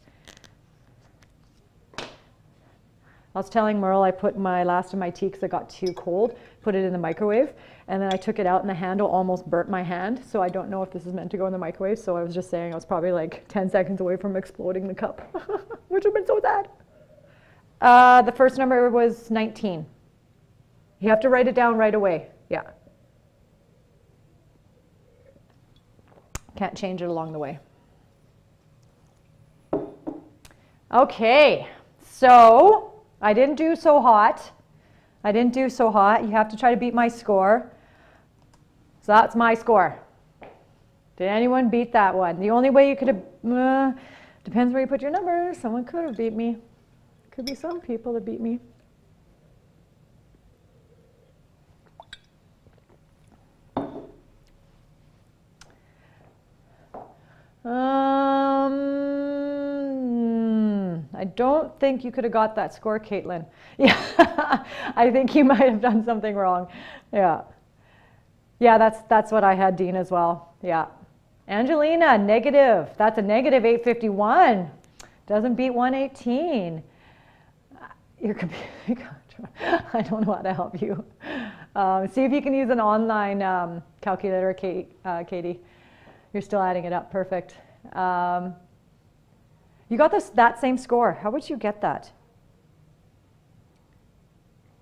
[SPEAKER 1] I was telling Merle I put my last of my tea because it got too cold, put it in the microwave, and then I took it out and the handle almost burnt my hand. So I don't know if this is meant to go in the microwave. So I was just saying I was probably like 10 seconds away from exploding the cup, which would have been so sad. The first number was 19. You have to write it down right away. Yeah. Can't change it along the way. Okay, so I didn't do so hot. I didn't do so hot. You have to try to beat my score. So that's my score. Did anyone beat that one? The only way you could have, depends where you put your numbers. Someone could have beat me. Could be some people that beat me. I don't think you could have got that score, Caitlin. Yeah, I think you might have done something wrong. Yeah. Yeah, that's what I had, Dean, as well. Yeah. Angelina, negative. That's a negative 851. Doesn't beat 118. Your computer, I don't know how to help you. See if you can use an online calculator, Katie. You're still adding it up. Perfect. You got that same score. How would you get that?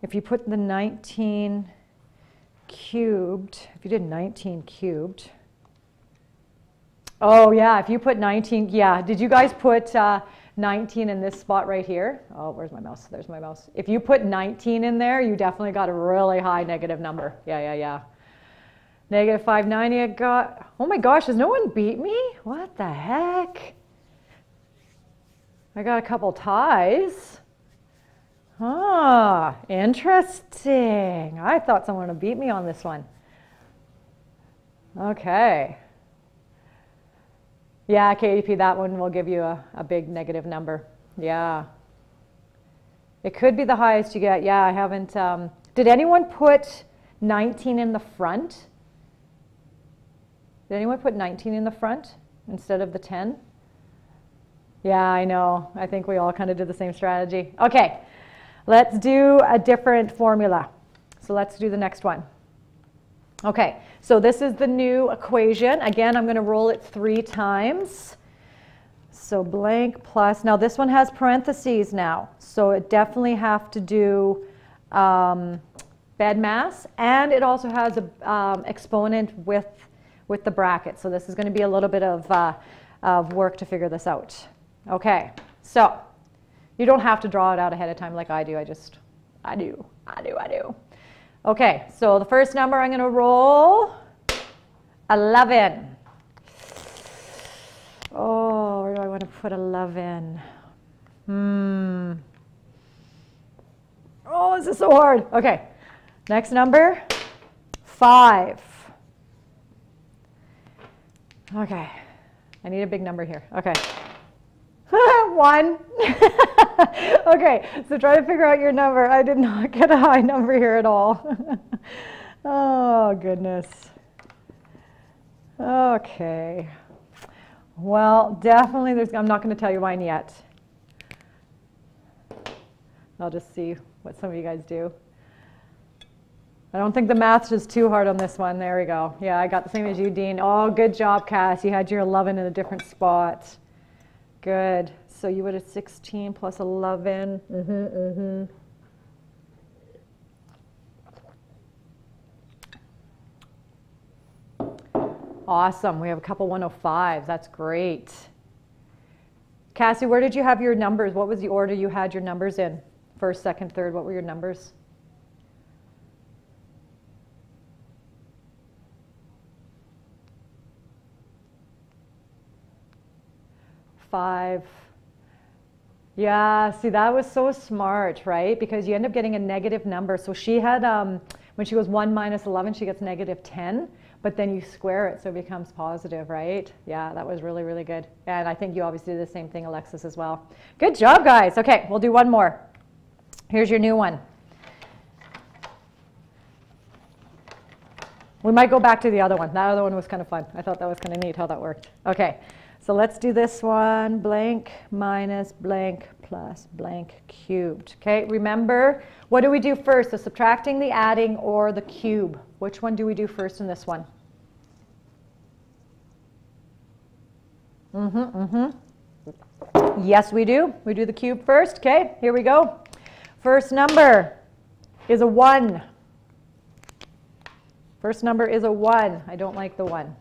[SPEAKER 1] If you put the 19 cubed, if you did 19 cubed. Oh yeah, if you put 19, yeah. Did you guys put 19 in this spot right here? Oh, where's my mouse? There's my mouse. If you put 19 in there, you definitely got a really high negative number. Yeah. Negative 590 I got. Oh my gosh, has no one beat me? What the heck? I got a couple ties. Ah, interesting. I thought someone would beat me on this one. Okay. Yeah, KDP, that one will give you a big negative number. Yeah. It could be the highest you get. Yeah, I haven't. Did anyone put 19 in the front? Did anyone put 19 in the front instead of the 10? Yeah, I know. I think we all kind of did the same strategy. Okay, let's do a different formula. So let's do the next one. Okay, so this is the new equation. Again, I'm going to roll it 3 times. So blank plus, now this one has parentheses now. So it definitely have to do bed mass, and it also has a exponent with the bracket. So this is going to be a little bit of work to figure this out. Okay, so you don't have to draw it out ahead of time like I do. I do. Okay, so the first number I'm going to roll, 11. Oh, where do I want to put 11? Oh, this is so hard. Okay, next number, 5. Okay, I need a big number here. Okay. 1. Okay, so try to figure out your number. I did not get a high number here at all. Oh, goodness. Okay. Well, definitely I'm not going to tell you mine yet. I'll just see what some of you guys do. I don't think the math is too hard on this one. There we go. Yeah, I got the same as you, Dean. Oh, good job, Cass. You had your 11 in a different spot. Good. So you would have 16 plus 11. Awesome. We have a couple 105s. That's great. Cassie, where did you have your numbers? What was the order you had your numbers in? First, second, third. What were your numbers? Five. Yeah, see, that was so smart, right? Because you end up getting a negative number. So she had, when she goes 1 minus 11, she gets negative 10. But then you square it, so it becomes positive, right? Yeah, that was really, really good. And I think you obviously did the same thing, Alexis, as well. Good job, guys. Okay, we'll do one more. Here's your new one. We might go back to the other one. That other one was kind of fun. I thought that was kind of neat how that worked. Okay. So let's do this one, blank minus blank plus blank cubed. Okay, remember, what do we do first, the subtracting, the adding, or the cube? Which one do we do first in this one? Yes, we do. We do the cube first. Okay, here we go. First number is a 1. First number is a 1. I don't like the 1.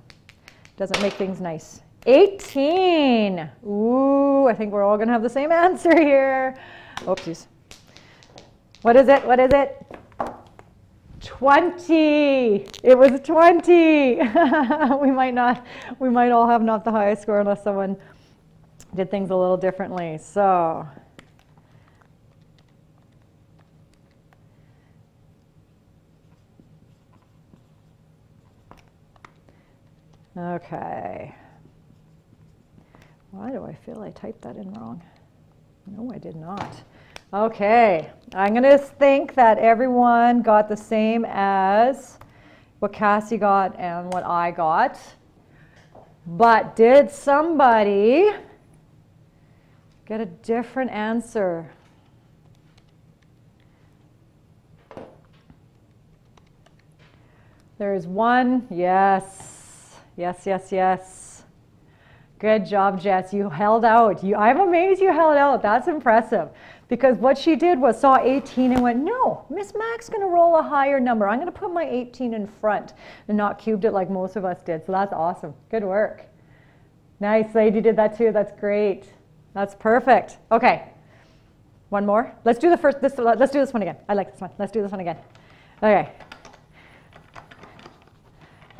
[SPEAKER 1] Doesn't make things nice. 18. Ooh, I think we're all going to have the same answer here. Oopsies. What is it? What is it? 20. It was 20. We might all have not the highest score unless someone did things a little differently. So okay. Why do I feel I typed that in wrong? No, I did not. Okay, I'm going to think that everyone got the same as what Cassie got and what I got. But did somebody get a different answer? There's one. Yes. Yes, yes, yes. Good job, Jess. You held out. I'm amazed you held out. That's impressive. Because what she did was saw 18 and went, no, Miss Mac's going to roll a higher number. I'm going to put my 18 in front and not cubed it like most of us did. So that's awesome. Good work. Nice, Lady did that too. That's great. That's perfect. Okay. One more. Let's do the first. Let's do this one again. I like this one. Let's do this one again. Okay.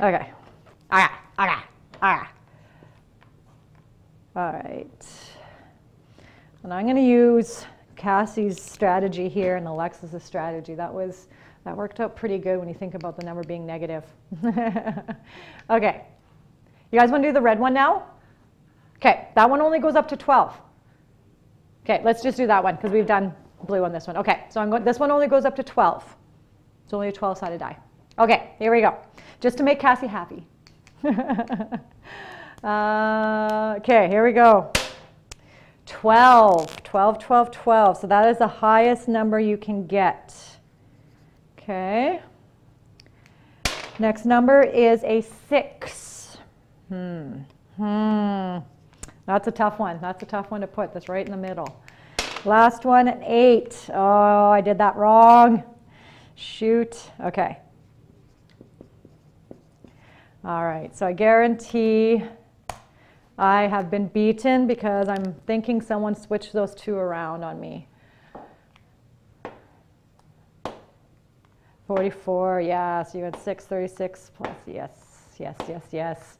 [SPEAKER 1] Okay. Okay. Okay. Okay. All right. And I'm going to use Cassie's strategy here and Alexis's strategy. That worked out pretty good when you think about the number being negative. Okay. You guys want to do the red one now? Okay. That one only goes up to 12. Okay. Let's just do that one because we've done blue on this one. Okay. So this one only goes up to 12. It's only a 12-sided die. Okay. Here we go. Just to make Cassie happy. Okay. Here we go. 12, 12, 12, 12. So that is the highest number you can get. Okay. Next number is a 6. That's a tough one. That's a tough one to put. That's right in the middle. Last one, an 8. Oh, I did that wrong. Shoot. Okay. All right. So I guarantee I have been beaten because I'm thinking someone switched those two around on me. 44, yeah, so you had 6, 36 plus, yes, yes, yes, yes.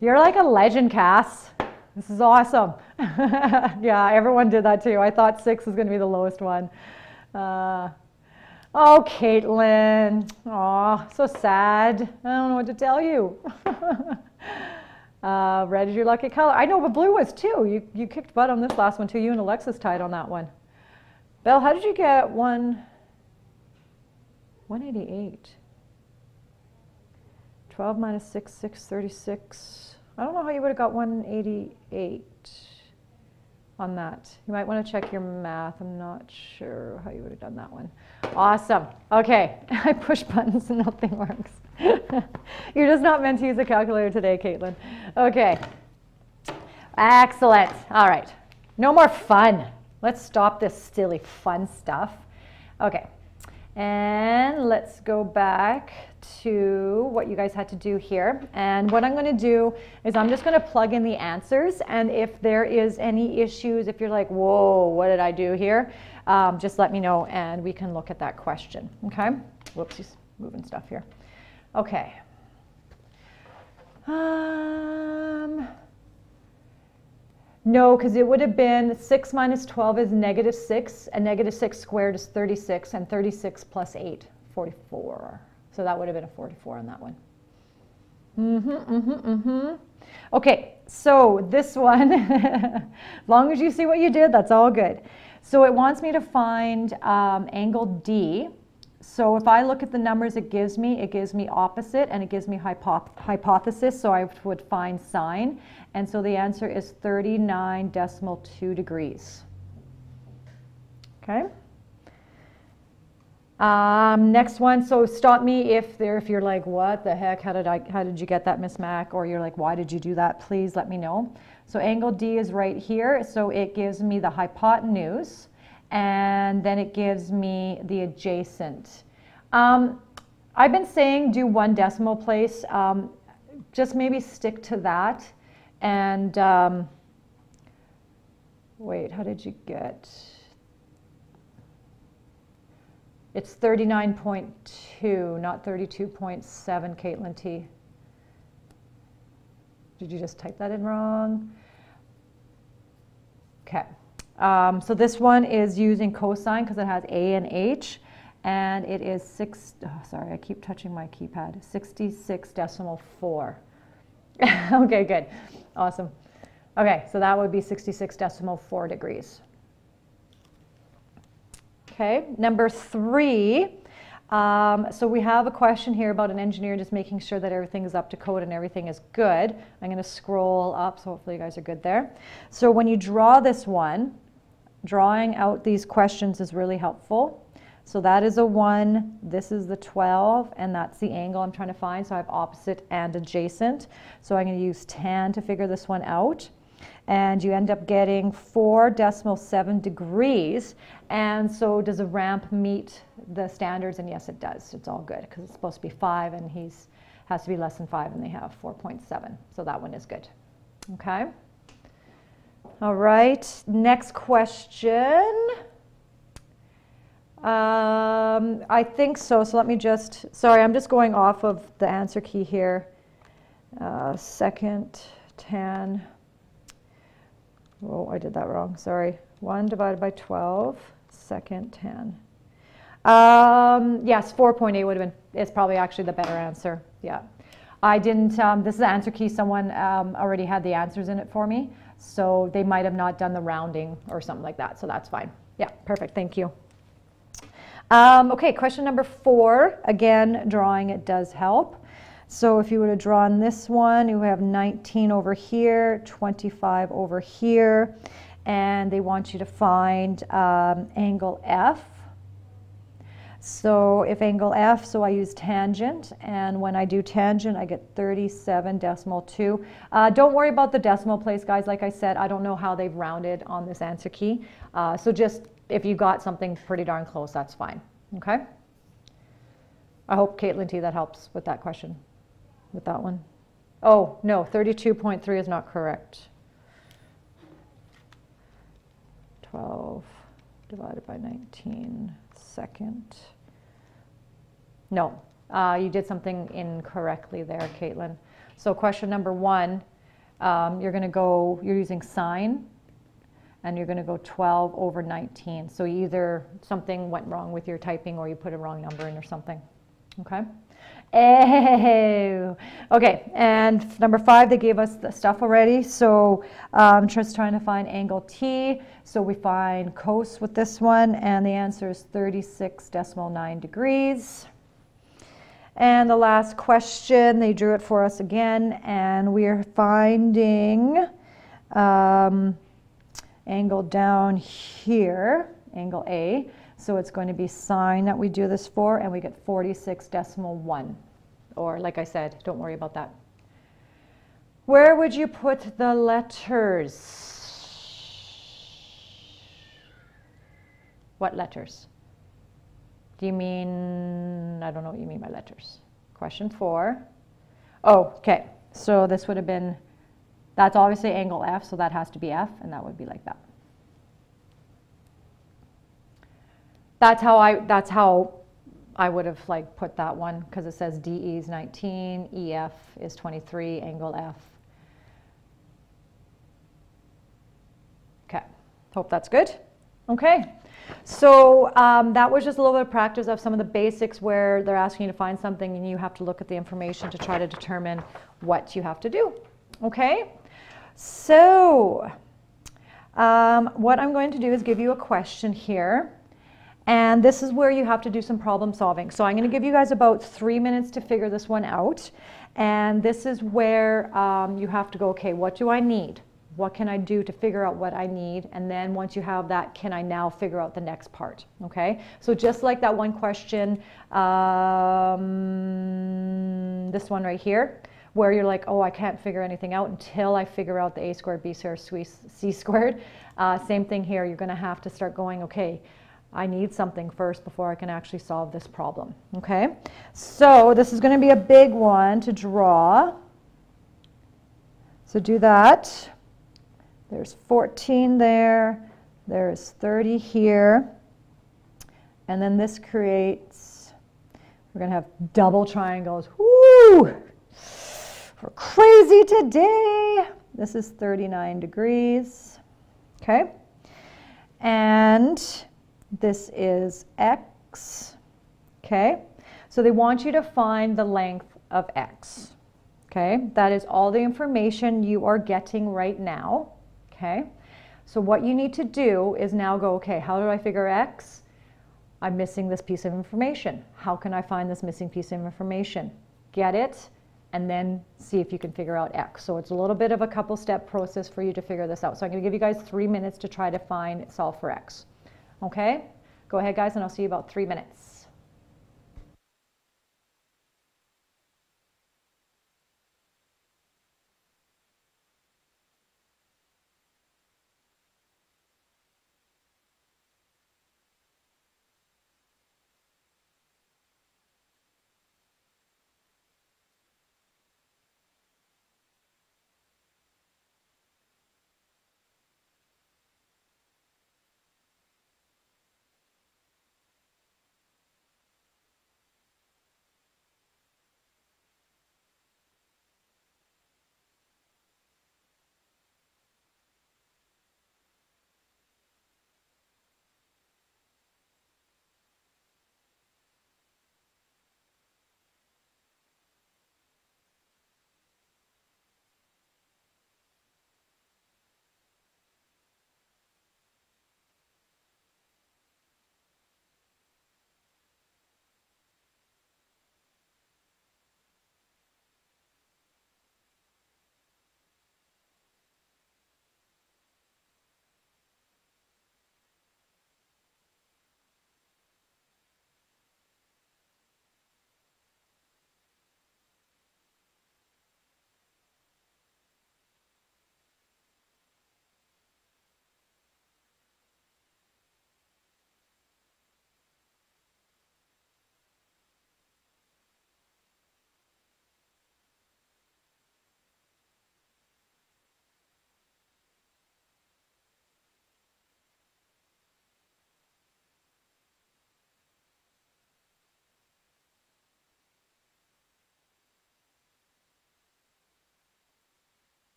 [SPEAKER 1] You're like a legend, Cass. This is awesome. Yeah, everyone did that too. I thought 6 was going to be the lowest one. Oh, Caitlin. Oh, so sad. I don't know what to tell you. Red is your lucky color. I know, but blue was too. You kicked butt on this last one too. You and Alexis tied on that one. Belle, how did you get 188? 12 minus 6, 6, 36. I don't know how you would have got 188 on that. You might want to check your math. I'm not sure how you would have done that one. Awesome. Okay. I push buttons and nothing works. You're just not meant to use a calculator today, Caitlin. Okay. Excellent. All right. No more fun. Let's stop this silly fun stuff. Okay. And let's go back to what you guys had to do here. And what I'm going to do is I'm just going to plug in the answers. And if there is any issues, if you're like, whoa, what did I do here? Just let me know and we can look at that question. Okay. Whoops, he's moving stuff here. Okay. No, because it would have been 6 minus 12 is negative 6, and negative 6 squared is 36, and 36 plus 8, 44. So that would have been a 44 on that one. Okay, so this one, as long as you see what you did, that's all good. So it wants me to find angle D. So if I look at the numbers it gives me opposite and it gives me hypothesis, so I would find sine. And so the answer is 39.2 degrees. Okay. Next one, so stop me if you're like, what the heck, how did you get that, Miss Mac? Or you're like, why did you do that? Please let me know. So angle D is right here, so it gives me the hypotenuse. and then it gives me the adjacent. I've been saying do 1 decimal place. Just maybe stick to that. And wait, how did you get? It's 39.2, not 32.7, Caitlin T. Did you just type that in wrong? Okay. So this one is using cosine because it has A and H. And it is sorry, I keep touching my keypad, 66.4. Okay, good. Awesome. Okay, so that would be 66.4 degrees. Okay, number 3. So we have a question here about an engineer just making sure that everything is up to code and everything is good. I'm going to scroll up, so hopefully you guys are good there. So when you draw this one, drawing out these questions is really helpful. So that is a 1, this is the 12, and that's the angle I'm trying to find. So I have opposite and adjacent. So I'm going to use tan to figure this one out. And you end up getting 4.7 degrees. And so does a ramp meet the standards? And yes, it does. It's all good because it's supposed to be 5 and has to be less than 5 and they have 4.7. So that one is good. Okay. All right. Next question. I think so. So let me just, sorry, I'm just going off of the answer key here. Second tan. Oh, I did that wrong. Sorry. 1 divided by 12, second tan. Yes, 4.8 would have been, it's probably actually the better answer. Yeah. I didn't, this is the answer key. Someone already had the answers in it for me. So they might have not done the rounding or something like that. So that's fine. Yeah, perfect. Thank you. Okay, question number 4. Again, drawing it does help. So if you would have drawn this one, you have 19 over here, 25 over here, and they want you to find angle F. So if angle F, so I use tangent, and when I do tangent, I get 37.2. Don't worry about the decimal place, guys. Like I said, I don't know how they've rounded on this answer key. So just if you got something pretty darn close, that's fine. Okay? I hope, Caitlin T, that helps with that question, with that one. Oh, no, 32.3 is not correct. 12 divided by 19, second. No, you did something incorrectly there, Caitlin. So question number 1, you're using sine, and you're going to go 12 over 19. So either something went wrong with your typing or you put a wrong number in or something. Okay? Oh. Okay, and number 5, they gave us the stuff already. So I'm just trying to find angle T. So we find cos with this one, and the answer is 36.9 degrees. And the last question, they drew it for us again, and we are finding angle down here, angle A. So it's going to be sine that we do this for, and we get 46.1. Or like I said, don't worry about that. Where would you put the letters? What letters? Do you mean, I don't know what you mean by letters. Question 4. Oh, okay. So this would have been, that's obviously angle F, so that has to be F, and that would be like that. That's how I would have like put that one, because it says DE is 19, EF is 23, angle F. Okay, hope that's good. Okay, so that was just a little bit of practice of some of the basics where they're asking you to find something and you have to look at the information to try to determine what you have to do. Okay, so what I'm going to do is give you a question here. And this is where you have to do some problem solving. So I'm going to give you guys about 3 minutes to figure this one out. And this is where you have to go, okay, what do I need? What can I do to figure out what I need? And then once you have that, can I now figure out the next part? Okay, so just like that one question, this one right here, where you're like, oh, I can't figure anything out until I figure out the a squared, b squared, c squared. Same thing here. You're going to have to start going, okay, I need something first before I can actually solve this problem. Okay, so this is going to be a big one to draw. So do that. There's 14 there. There's 30 here. And then this creates, we're going to have double triangles. Woo! We're crazy today. This is 39 degrees. Okay. And this is x. Okay. So they want you to find the length of x. Okay. That is all the information you are getting right now. Okay. So what you need to do is now go, okay, how do I figure x? I'm missing this piece of information. How can I find this missing piece of information? Get it, and then see if you can figure out x. So it's a little bit of a couple-step process for you to figure this out. So I'm going to give you guys 3 minutes to try to solve for x. Okay? Go ahead, guys, and I'll see you about 3 minutes.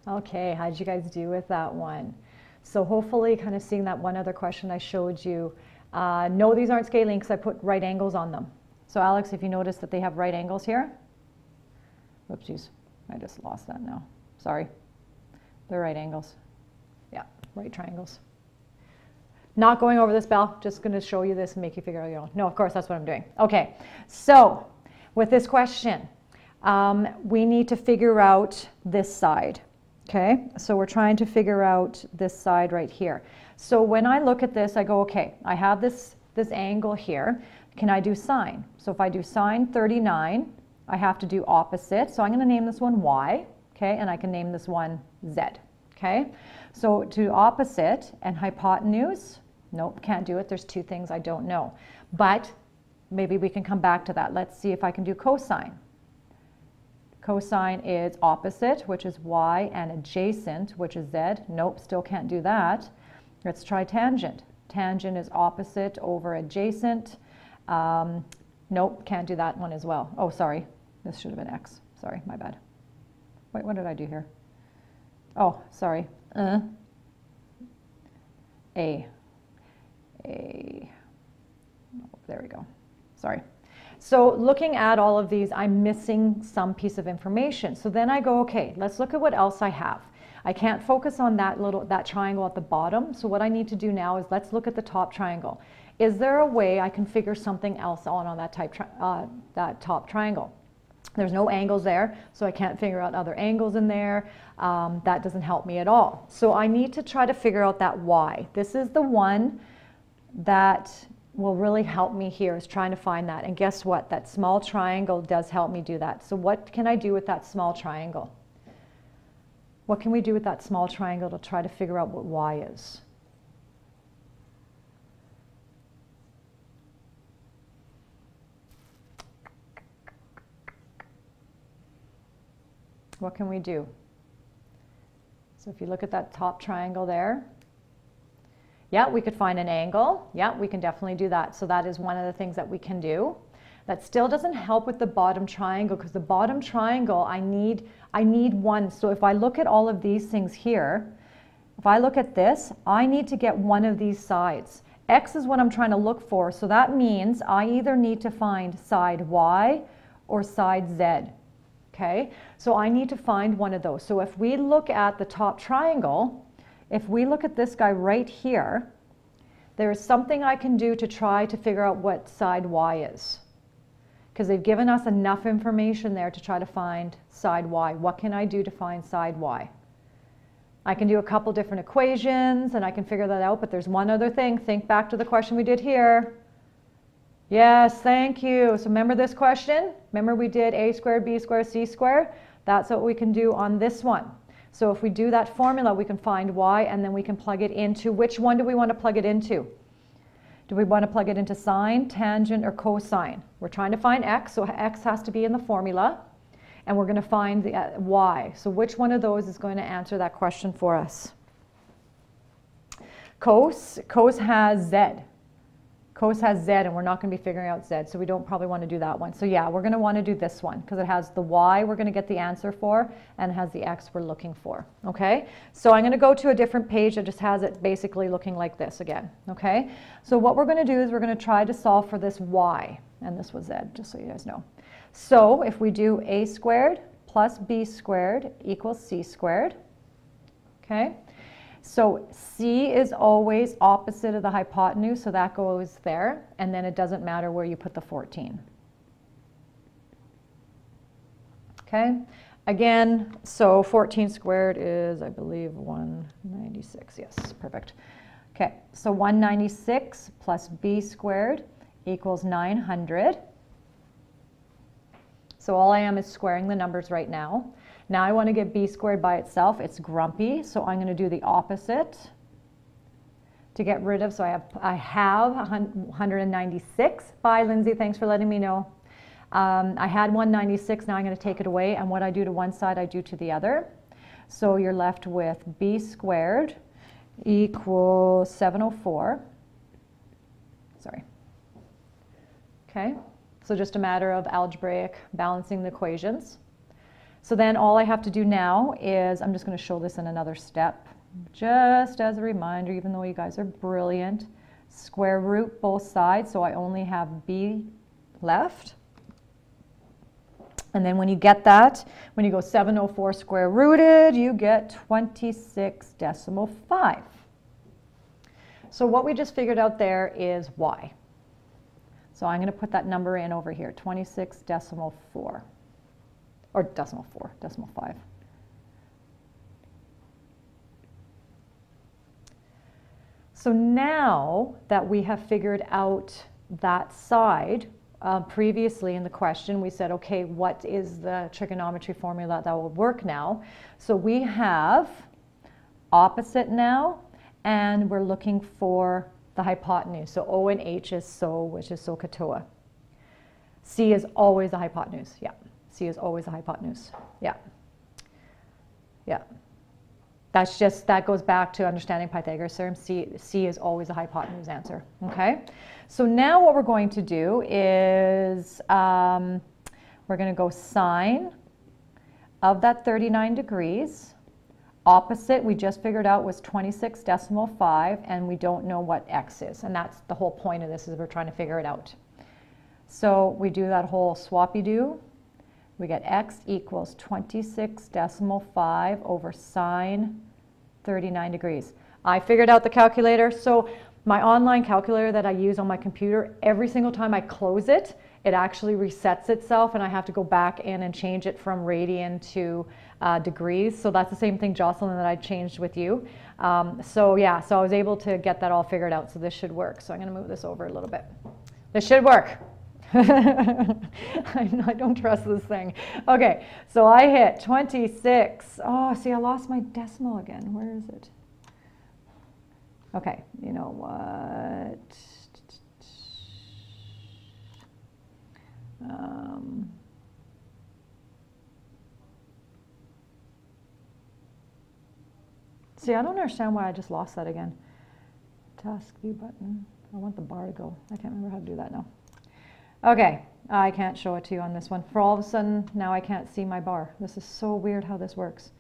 [SPEAKER 1] Okay, how did you guys do with that one? So hopefully kind of seeing that one other question I showed you. No, these aren't scaling because I put right angles on them. So Alex, if you notice that they have right angles here. Whoopsies, I just lost that now. Sorry. They're right angles. Yeah, right triangles. Not going over this, Belle, just going to show you this and make you figure out your own. No, of course, that's what I'm doing. Okay, so with this question, we need to figure out this side. Okay, so we're trying to figure out this side right here. So when I look at this, I go, okay, I have this angle here. Can I do sine? So if I do sine 39, I have to do opposite. So I'm going to name this one y, okay, and I can name this one z. Okay, so to opposite and hypotenuse, nope, can't do it. There's two things I don't know. But maybe we can come back to that. Let's see if I can do cosine. Cosine is opposite, which is y, and adjacent, which is z. Nope, still can't do that. Let's try tangent. Tangent is opposite over adjacent. Nope, can't do that one as well. Oh, sorry. This should have been x. Sorry, my bad. Wait, what did I do here? Oh, sorry. A. Oh, there we go. Sorry. So looking at all of these, I'm missing some piece of information. So then I go, okay, let's look at what else I have. I can't focus on that triangle at the bottom. So what I need to do now is let's look at the top triangle. Is there a way I can figure something else on that top triangle? There's no angles there, so I can't figure out other angles in there. That doesn't help me at all. So I need to try to figure out that y. This is the one that will really help me here, is trying to find that. And guess what? That small triangle does help me do that. So what can I do with that small triangle? What can we do with that small triangle to try to figure out what y is? What can we do? So if you look at that top triangle there, yeah, we could find an angle. Yeah, we can definitely do that. So that is one of the things that we can do. That still doesn't help with the bottom triangle, because the bottom triangle, I need one. So if I look at all of these things here, if I look at this, I need to get one of these sides. X is what I'm trying to look for. So that means I either need to find side Y or side Z. Okay, so I need to find one of those. So if we look at the top triangle, if we look at this guy right here, there is something I can do to try to figure out what side Y is. Because they've given us enough information there to try to find side Y. What can I do to find side Y? I can do a couple different equations and I can figure that out, but there's one other thing. Think back to the question we did here. Yes, thank you. So remember this question? Remember we did a squared, b squared, c squared? That's what we can do on this one. So if we do that formula, we can find y, and then we can plug it into, which one do we want to plug it into? Do we want to plug it into sine, tangent, or cosine? We're trying to find x, so x has to be in the formula, and we're going to find the y. So which one of those is going to answer that question for us? Cos has z. Cos has z, and we're not going to be figuring out z, so we don't probably want to do that one. So yeah, we're going to want to do this one, because it has the y we're going to get the answer for, and it has the x we're looking for. Okay, so I'm going to go to a different page that just has it basically looking like this again. Okay, so what we're going to do is we're going to try to solve for this y, and this was z, just so you guys know. So if we do a squared plus b squared equals c squared, okay, so c is always opposite of the hypotenuse, so that goes there, and then it doesn't matter where you put the 14. Okay, again, so 14 squared is, I believe, 196. Yes, perfect. Okay, so 196 plus b squared equals 900. So all I am is squaring the numbers right now. Now I want to get b squared by itself. It's grumpy, so I'm going to do the opposite to get rid of. So I have 196. Bye, Lindsay. Thanks for letting me know. I had 196. Now I'm going to take it away, and what I do to one side, I do to the other. So you're left with b squared equals 704. Sorry. Okay. So just a matter of algebraic balancing the equations. So then all I have to do now is, I'm just going to show this in another step, just as a reminder, even though you guys are brilliant, square root both sides, so I only have b left. And then when you get that, when you go 704 square rooted, you get 26.5. So what we just figured out there is y. So I'm going to put that number in over here, 26.4. Or decimal 4, decimal 5. So now that we have figured out that side, previously in the question we said, okay, what is the trigonometry formula that will work now? So we have opposite now, and we're looking for the hypotenuse. So O and H is SO, which is SOHCAHTOA. C is always the hypotenuse. Yeah, C is always the hypotenuse. Yeah. Yeah. That goes back to understanding Pythagoras theorem. C is always a hypotenuse answer. Okay. So now what we're going to do is we're going to go sine of that 39 degrees. Opposite, we just figured out, was 26.5, and we don't know what x is. And that's the whole point of this, is we're trying to figure it out. So we do that whole swappy-do. We get x equals 26.5 over sine 39 degrees. I figured out the calculator. So my online calculator that I use on my computer, every single time I close it, it actually resets itself, and I have to go back in and change it from radian to degrees. So that's the same thing, Jocelyn, that I changed with you. So yeah, so I was able to get that all figured out. So this should work. So I'm going to move this over a little bit. This should work. I don't trust this thing. Okay, so I hit 26. Oh, see, I lost my decimal again. Where is it? Okay, you know what? See, I don't understand why I just lost that again. Task view button. I want the bar to go. I can't remember how to do that now. Okay, I can't show it to you on this one. For all of a sudden, now I can't see my bar. This is so weird how this works.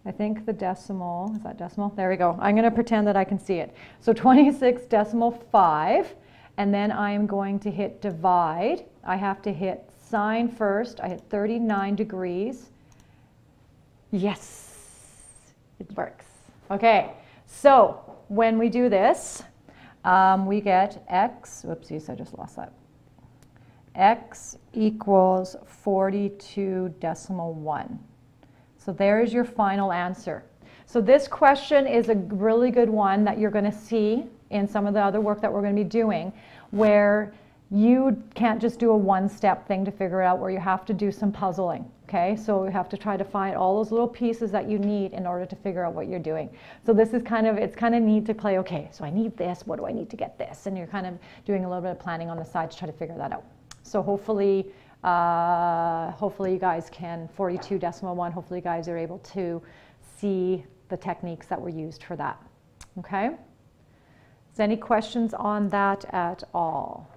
[SPEAKER 1] I think the decimal, is that decimal? There we go. I'm going to pretend that I can see it. So 26.5, and then I am going to hit divide. I have to hit sine first. I hit 39 degrees. Yes, it works. Okay, so when we do this, we get x, whoopsies, I just lost that. X equals 42.1. So there's your final answer. So this question is a really good one that you're going to see in some of the other work that we're going to be doing, where you can't just do a one-step thing to figure it out, where you have to do some puzzling. Okay, so you have to try to find all those little pieces that you need in order to figure out what you're doing. So this is it's kind of neat to play, okay, so I need this, what do I need to get this? And you're kind of doing a little bit of planning on the side to try to figure that out. So hopefully you guys can, 42.1, hopefully you guys are able to see the techniques that were used for that. Okay? Is there any questions on that at all?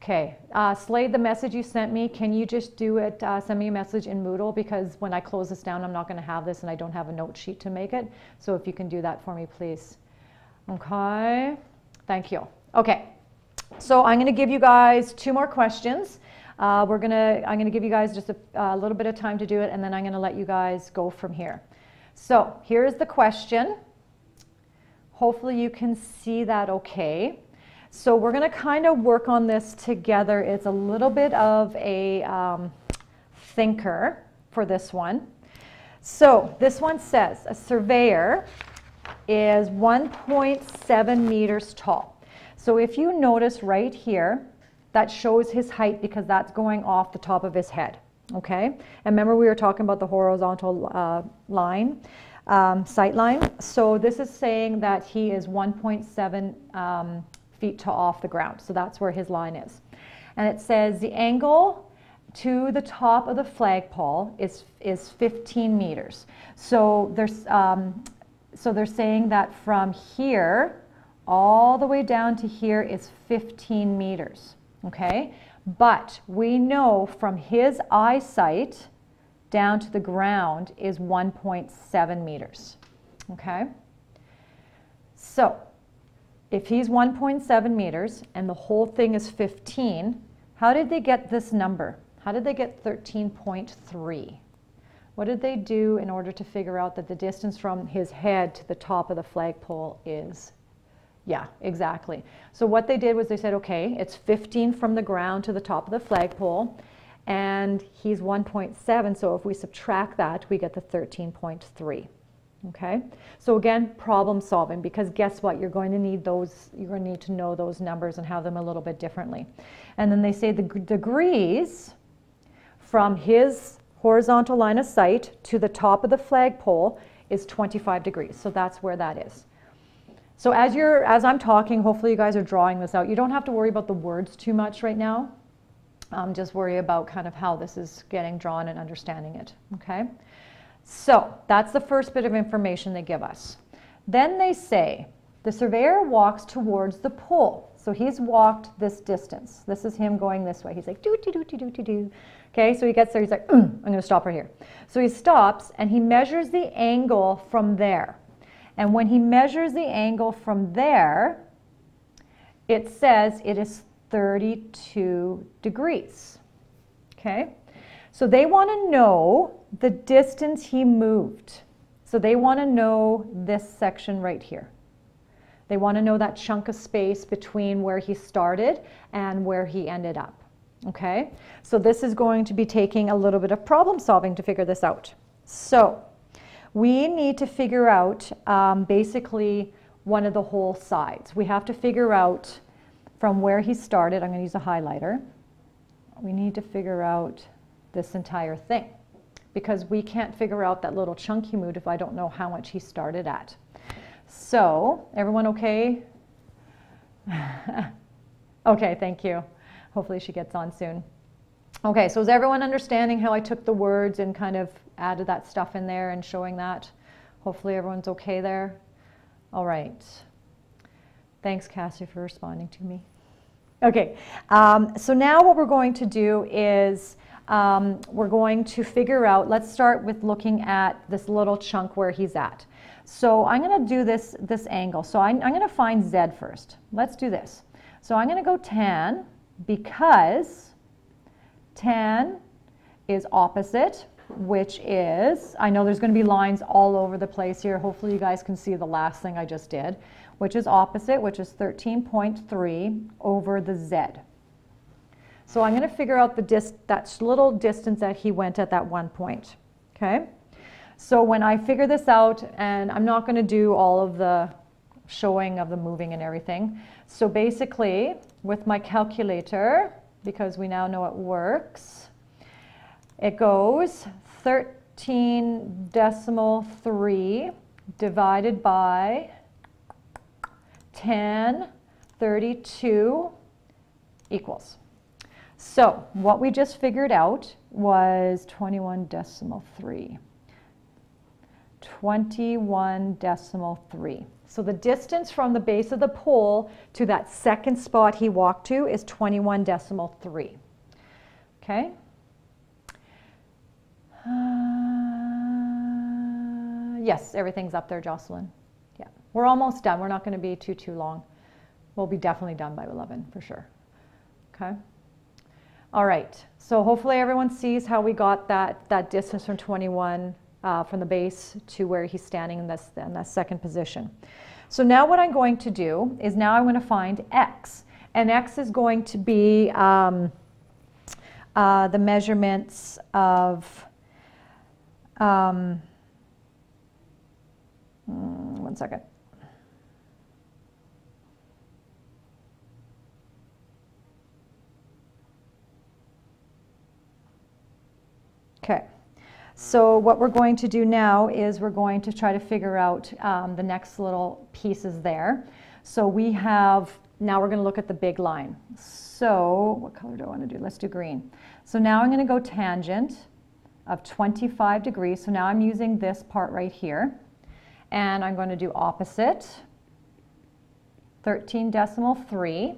[SPEAKER 1] Okay, Slade, the message you sent me, can you just do it, send me a message in Moodle, because when I close this down, I'm not going to have this and I don't have a note sheet to make it. So if you can do that for me, please. Okay, thank you. Okay, so I'm going to give you guys 2 more questions. I'm going to give you guys just a little bit of time to do it, and then I'm going to let you guys go from here. So here's the question. Hopefully you can see that okay. So we're going to kind of work on this together. It's a little bit of a thinker for this one. So this one says a surveyor is 1.7 meters tall. So if you notice right here, that shows his height because that's going off the top of his head. Okay? And remember we were talking about the horizontal line, sight line. So this is saying that he is 1.7 feet to off the ground. So that's where his line is. And it says the angle to the top of the flagpole is 15 meters. So they're saying that from here all the way down to here is 15 meters. Okay? But we know from his eyesight down to the ground is 1.7 meters. Okay? So if he's 1.7 meters and the whole thing is 15, how did they get this number? How did they get 13.3? What did they do in order to figure out that the distance from his head to the top of the flagpole is, yeah, exactly. So what they did was they said, okay, it's 15 from the ground to the top of the flagpole, and he's 1.7, so if we subtract that, we get the 13.3. Okay, so again, problem solving, because guess what? You're going to need those, you're going to need to know those numbers and have them a little bit differently. And then they say the degrees from his horizontal line of sight to the top of the flagpole is 25 degrees. So that's where that is. So as I'm talking, hopefully you guys are drawing this out. You don't have to worry about the words too much right now. Just worry about kind of how this is getting drawn and understanding it, okay? So that's the first bit of information they give us. Then they say, the surveyor walks towards the pole. So he's walked this distance. This is him going this way. He's like, do. Okay, so he gets there, he's like, I'm going to stop right here. So he stops and he measures the angle from there. And when he measures the angle from there, it says it is 32 degrees. Okay, so they want to know the distance he moved. So they want to know this section right here. They want to know that chunk of space between where he started and where he ended up. Okay, so this is going to be taking a little bit of problem solving to figure this out. So we need to figure out basically one of the whole sides. We have to figure out from where he started. I'm going to use a highlighter. We need to figure out this entire thing because we can't figure out that little chunk he moved if I don't know how much he started at. So, everyone okay? Okay, thank you. Hopefully she gets on soon. Okay, so is everyone understanding how I took the words and kind of added that stuff in there and showing that? Hopefully everyone's okay there. All right. Thanks, Cassie, for responding to me. Okay, so now what we're going to do is we're going to figure out, let's start with looking at this little chunk where he's at. So I'm going to do this angle. So I'm going to find Z first. Let's do this. So I'm going to go tan because tan is opposite, which is, I know there's going to be lines all over the place here. Hopefully you guys can see the last thing I just did, which is opposite, which is 13.3 over the Z. So I'm going to figure out that little distance that he went at that one point. Okay? So when I figure this out, and I'm not going to do all of the showing of the moving and everything. So basically, with my calculator, because we now know it works, it goes 13.3 divided by 1032 equals. So what we just figured out was 21.3. 21.3. So the distance from the base of the pole to that second spot he walked to is 21.3. Okay? Yes, everything's up there, Jocelyn. Yeah, we're almost done. We're not going to be too long. We'll be definitely done by 11 for sure. Okay? All right. So hopefully everyone sees how we got that distance from 21 from the base to where he's standing in that second position. So now what I'm going to do is now I'm going to find X. And X is going to be the measurements of, one second. Okay. So what we're going to do now is we're going to try to figure out the next little pieces there. So we have, now we're going to look at the big line. So what color do I want to do? Let's do green. So now I'm going to go tangent of 25 degrees. So now I'm using this part right here. And I'm going to do opposite, 13.3.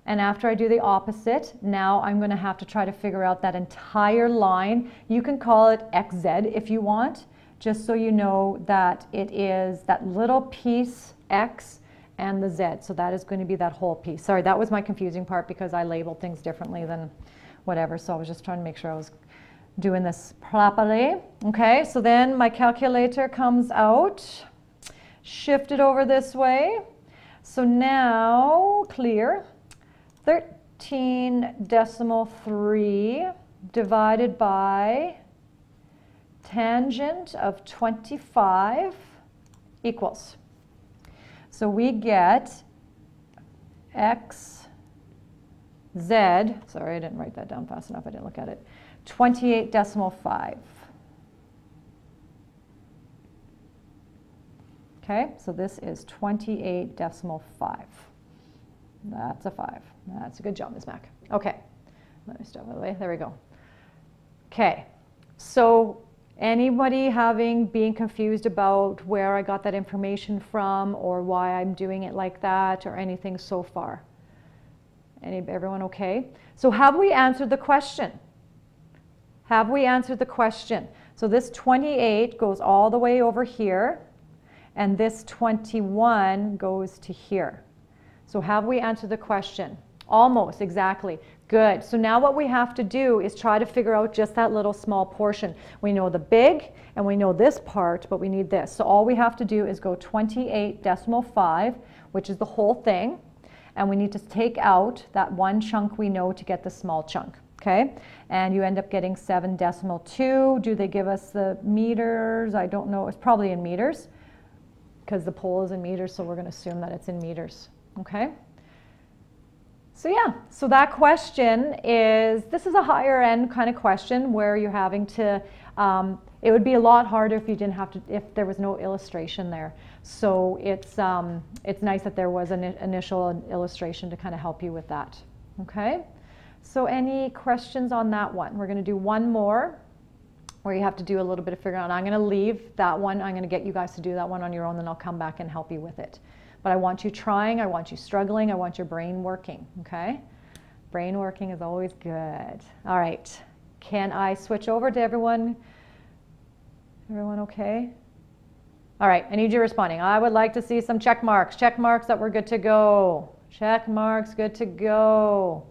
[SPEAKER 1] And after I do the opposite, now I'm going to have to try to figure out that entire line. You can call it XZ if you want, just so you know that it is that little piece X and the Z. So that is going to be that whole piece. Sorry, that was my confusing part because I labeled things differently than whatever. So I was just trying to make sure I was doing this properly. Okay, so then my calculator comes out, shift it over this way. So now, clear. 13.3 divided by tangent of 25 equals. So we get XZ, sorry I didn't write that down fast enough, I didn't look at it, 28.5. Okay, so this is 28.5. That's a 5. That's a good job, Ms. Mac. Okay, let me step out of the way. There we go. Okay, so anybody being confused about where I got that information from or why I'm doing it like that or anything so far? Everyone okay? So have we answered the question? Have we answered the question? So this 28 goes all the way over here, and this 21 goes to here. So have we answered the question? Almost, exactly. Good. So now what we have to do is try to figure out just that little small portion. We know the big and we know this part, but we need this. So all we have to do is go 28.5, which is the whole thing. And we need to take out that one chunk we know to get the small chunk. Okay, and you end up getting 7.2. Do they give us the meters? I don't know. It's probably in meters because the pole is in meters, so we're going to assume that it's in meters. Okay. So yeah, so that question this is a higher end kind of question where you're having to, it would be a lot harder if you didn't have to, if there was no illustration there. So it's nice that there was an initial illustration to kind of help you with that. Okay. So any questions on that one? We're going to do one more where you have to do a little bit of figuring out. I'm going to leave that one. I'm going to get you guys to do that one on your own, then I'll come back and help you with it. But I want you trying, I want you struggling, I want your brain working, okay? Brain working is always good. All right, can I switch over to everyone? Everyone okay? All right, I need you responding. I would like to see some check marks that we're good to go. Check marks, good to go.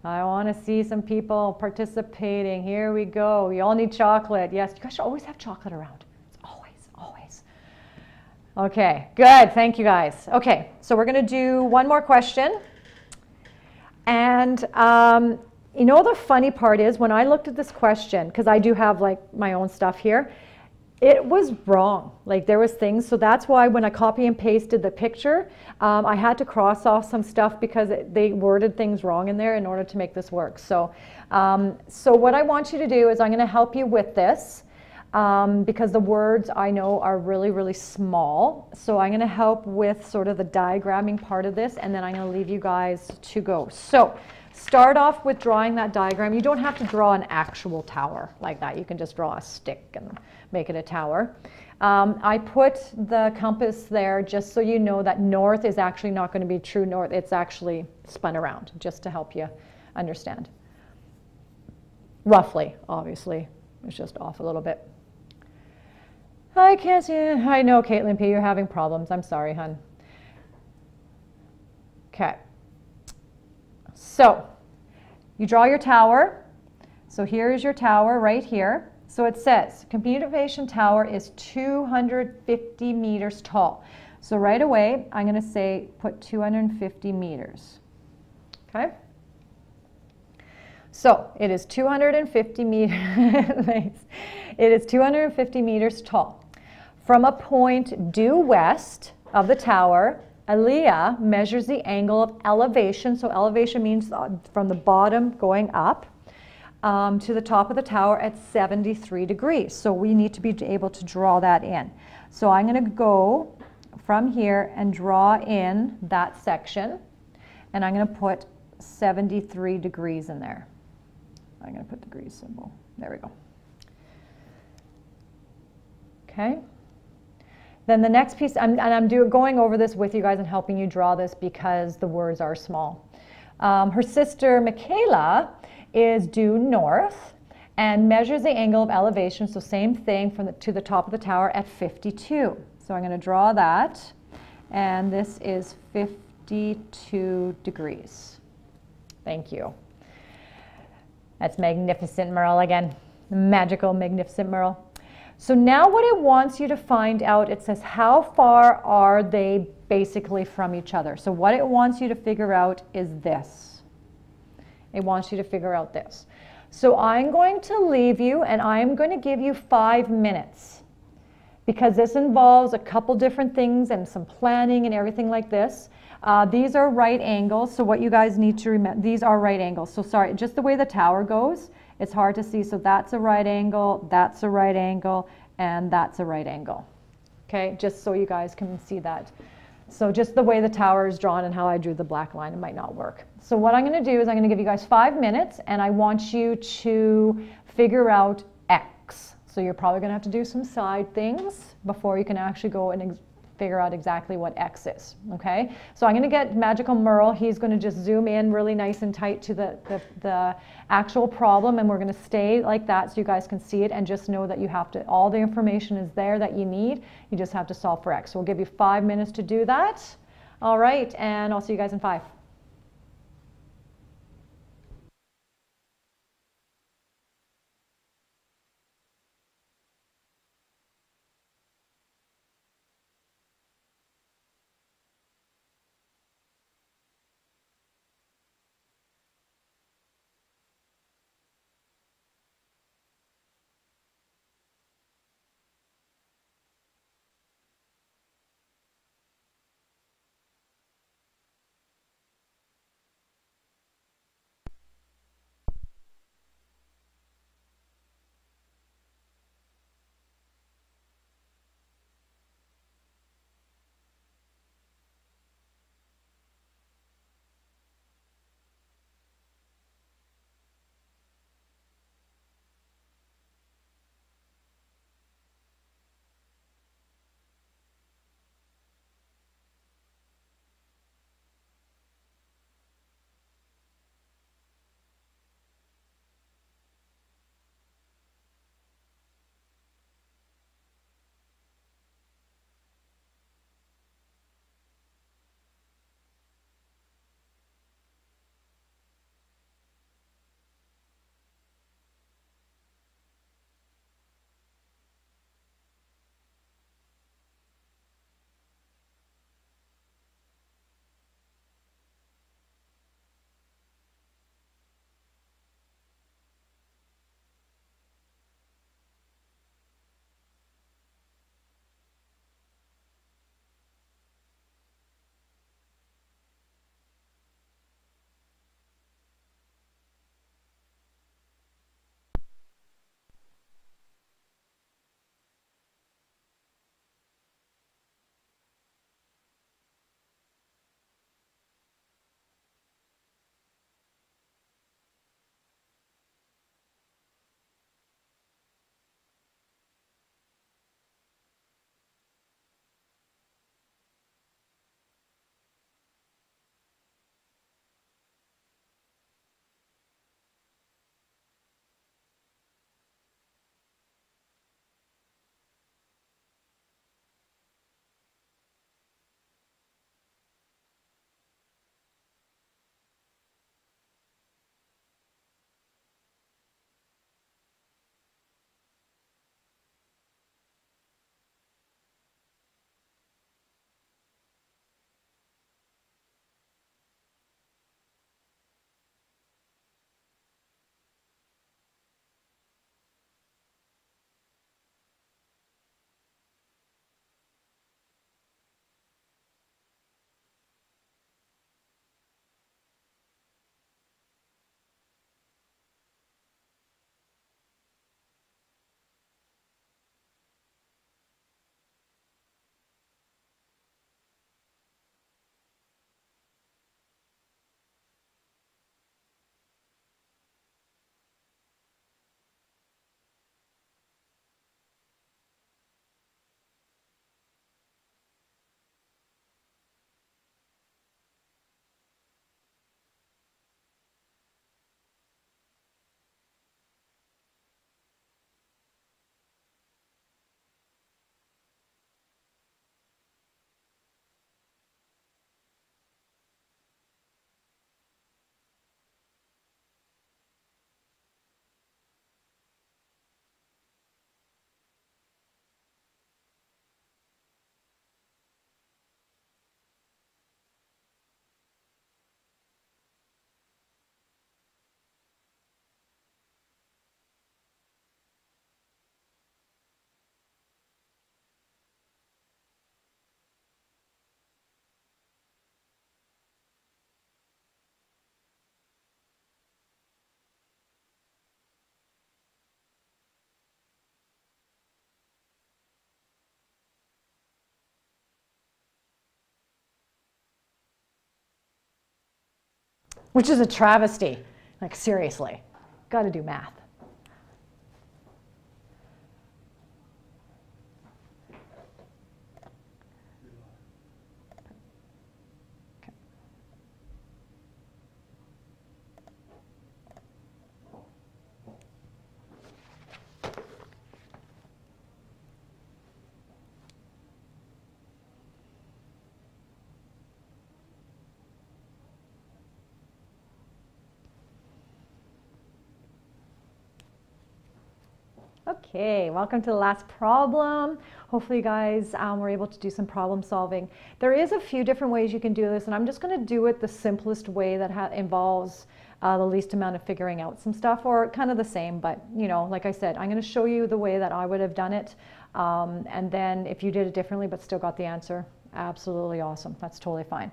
[SPEAKER 1] I want to see some people participating. Here we go. We all need chocolate. Yes, you guys should always have chocolate around. It's always. Okay, good. Thank you, guys. Okay, so we're going to do one more question. And you know, the funny part is when I looked at this question, because I do have like my own stuff here, it was wrong. Like there was things, so that's why when I copy and pasted the picture, I had to cross off some stuff because they worded things wrong in there in order to make this work. So, so what I want you to do is I'm going to help you with this because the words I know are really, really small. So I'm going to help with sort of the diagramming part of this, and then I'm going to leave you guys to go. So start off with drawing that diagram. You don't have to draw an actual tower like that. You can just draw a stick and make it a tower. I put the compass there just so you know that north is actually not going to be true north. It's actually spun around, just to help you understand. Roughly, obviously. It's just off a little bit. I can't see it. I know, Caitlin P., you're having problems. I'm sorry, hon. Okay. So you draw your tower. So here is your tower right here. So it says communication tower is 250 meters tall. So right away, I'm going to say put 250 meters. Okay? So it is 250 meters. It is 250 meters tall. From a point due west of the tower, Aliyah measures the angle of elevation. So elevation means from the bottom going up to the top of the tower at 73 degrees. So we need to be able to draw that in. So I'm going to go from here and draw in that section, and I'm going to put 73 degrees in there. I'm going to put the degrees symbol. There we go. Okay. Then the next piece, and I'm going over this with you guys and helping you draw this because the words are small. Her sister Michaela is due north and measures the angle of elevation, so same thing from to the top of the tower at 52. So I'm going to draw that, and this is 52 degrees. Thank you. That's magnificent, Merle, again. Magical, magnificent Merle. So now what it wants you to find out, it says how far are they basically from each other. So what it wants you to figure out is this. It wants you to figure out this. So I'm going to leave you and I'm going to give you 5 minutes because this involves a couple different things and some planning and everything like this. These are right angles, so what you guys need to remember, these are right angles. So sorry, just the way the tower goes, It's hard to see, so that's a right angle, that's a right angle, and that's a right angle. Okay, just so you guys can see that. So just the way the tower is drawn and how I drew the black line, it might not work. So what I'm going to do is I'm going to give you guys 5 minutes, and I want you to figure out X. So you're probably going to have to do some side things before you can actually go and figure out exactly what X is, okay? So I'm gonna get Magical Merle. He's gonna just zoom in really nice and tight to the actual problem, and we're gonna stay like that so you guys can see it, and just know that you have to, all the information is there that you need. You just have to solve for X. So we'll give you 5 minutes to do that. All right, and I'll see you guys in 5. which is a travesty. Like, seriously, got to do math. Okay, welcome to the last problem. Hopefully you guys were able to do some problem solving. There is a few different ways you can do this, and I'm just going to do it the simplest way that involves the least amount of figuring out some stuff, or kind of the same, but you know, like I said, I'm going to show you the way that I would have done it, and then if you did it differently but still got the answer, absolutely awesome. That's totally fine.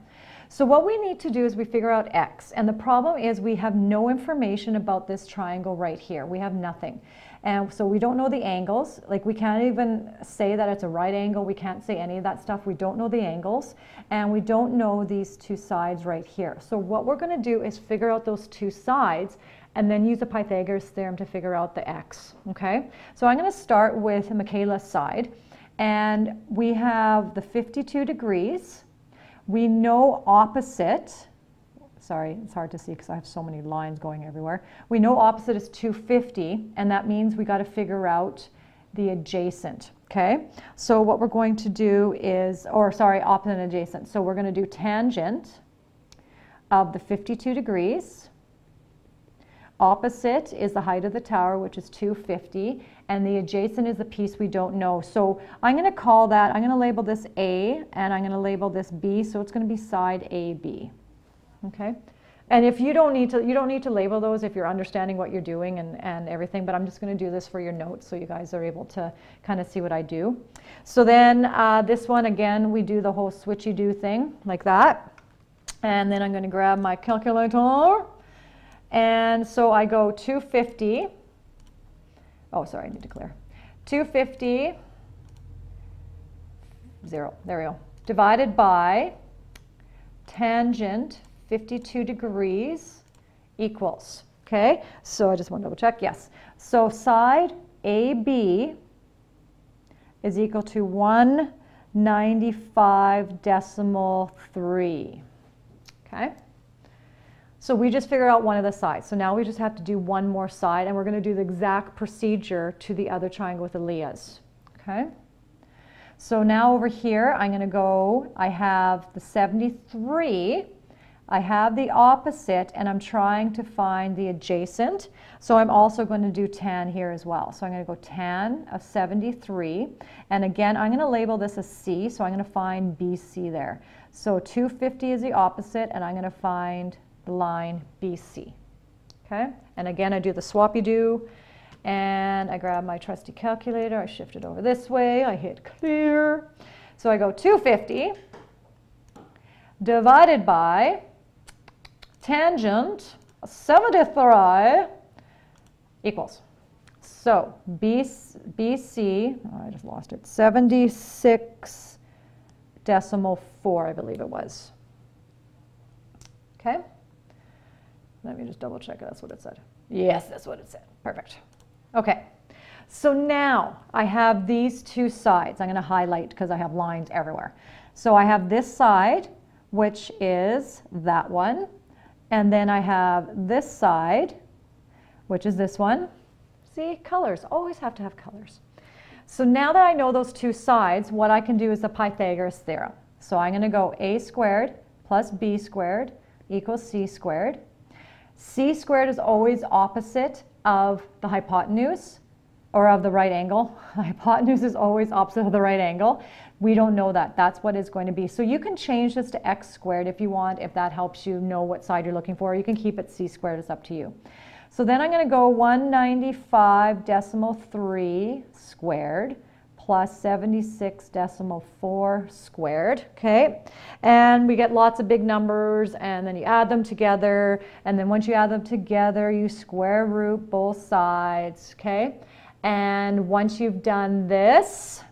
[SPEAKER 1] So what we need to do is we figure out x, and the problem is we have no information about this triangle right here. We have nothing. And so we don't know the angles. Like, we can't even say that it's a right angle. We can't say any of that stuff. We don't know the angles, and we don't know these two sides right here. So what we're going to do is figure out those two sides and then use the Pythagoras theorem to figure out the x. Okay? So I'm going to start with Michaela's side, and we have the 52 degrees. We know opposite. Sorry, it's hard to see because I have so many lines going everywhere. We know opposite is 250, and that means we got to figure out the adjacent, okay? So what we're going to do is, or sorry, opposite and adjacent. So we're going to do tangent of the 52 degrees. Opposite is the height of the tower, which is 250, and the adjacent is the piece we don't know. So I'm going to call that, I'm going to label this A, and I'm going to label this B, so it's going to be side AB. Okay, and if you don't need to label those if you're understanding what you're doing and everything, but I'm just going to do this for your notes so you guys are able to kind of see what I do. So then this one, again, we do the whole switchy do thing like that, and then I'm going to grab my calculator, and so I go 250, oh sorry, I need to clear, 250, 0, there we go, divided by tangent 52 degrees equals, okay? So I just want to double check, yes. So side AB is equal to 195.3, okay? So we just figured out one of the sides. So now we just have to do one more side, and we're going to do the exact procedure to the other triangle with the Leahs, okay? So now over here, I'm going to go, I have the 73, I have the opposite, and I'm trying to find the adjacent. So I'm also going to do tan here as well. So I'm going to go tan of 73. And again, I'm going to label this as C, so I'm going to find BC there. So 250 is the opposite, and I'm going to find the line BC. Okay? And again, I do the swappy-do, and I grab my trusty calculator. I shift it over this way. I hit clear. So I go 250 divided by tangent 73 equals. So BC, oh, I just lost it, 76.4, I believe it was. Okay? Let me just double check it. That's what it said. Yes, that's what it said. Perfect. Okay. So now I have these two sides. I'm going to highlight because I have lines everywhere. So I have this side, which is that one. And then I have this side, which is this one. See, colors. Always have to have colors. So now that I know those two sides, what I can do is the Pythagoras theorem. So I'm going to go a squared plus b squared equals c squared. C squared is always opposite of the hypotenuse, or of the right angle. The hypotenuse is always opposite of the right angle. We don't know that. That's what it's going to be. So you can change this to x squared if you want, if that helps you know what side you're looking for. You can keep it c squared. It's up to you. So then I'm going to go 195.3 squared plus 76.4 squared, okay? And we get lots of big numbers, and then you add them together, and then once you add them together, you square root both sides, okay? And once you've done this,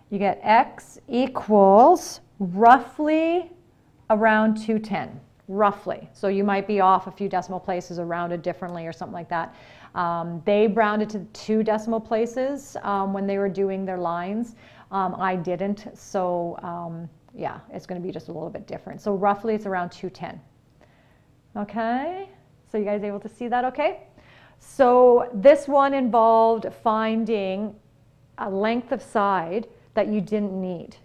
[SPEAKER 1] you get x equals roughly around 210, roughly. So you might be off a few decimal places or rounded differently or something like that. They rounded to 2 decimal places when they were doing their lines. I didn't, so yeah, it's going to be just a little bit different. So roughly it's around 210. Okay, so you guys able to see that okay? So this one involved finding a length of side that you didn't need.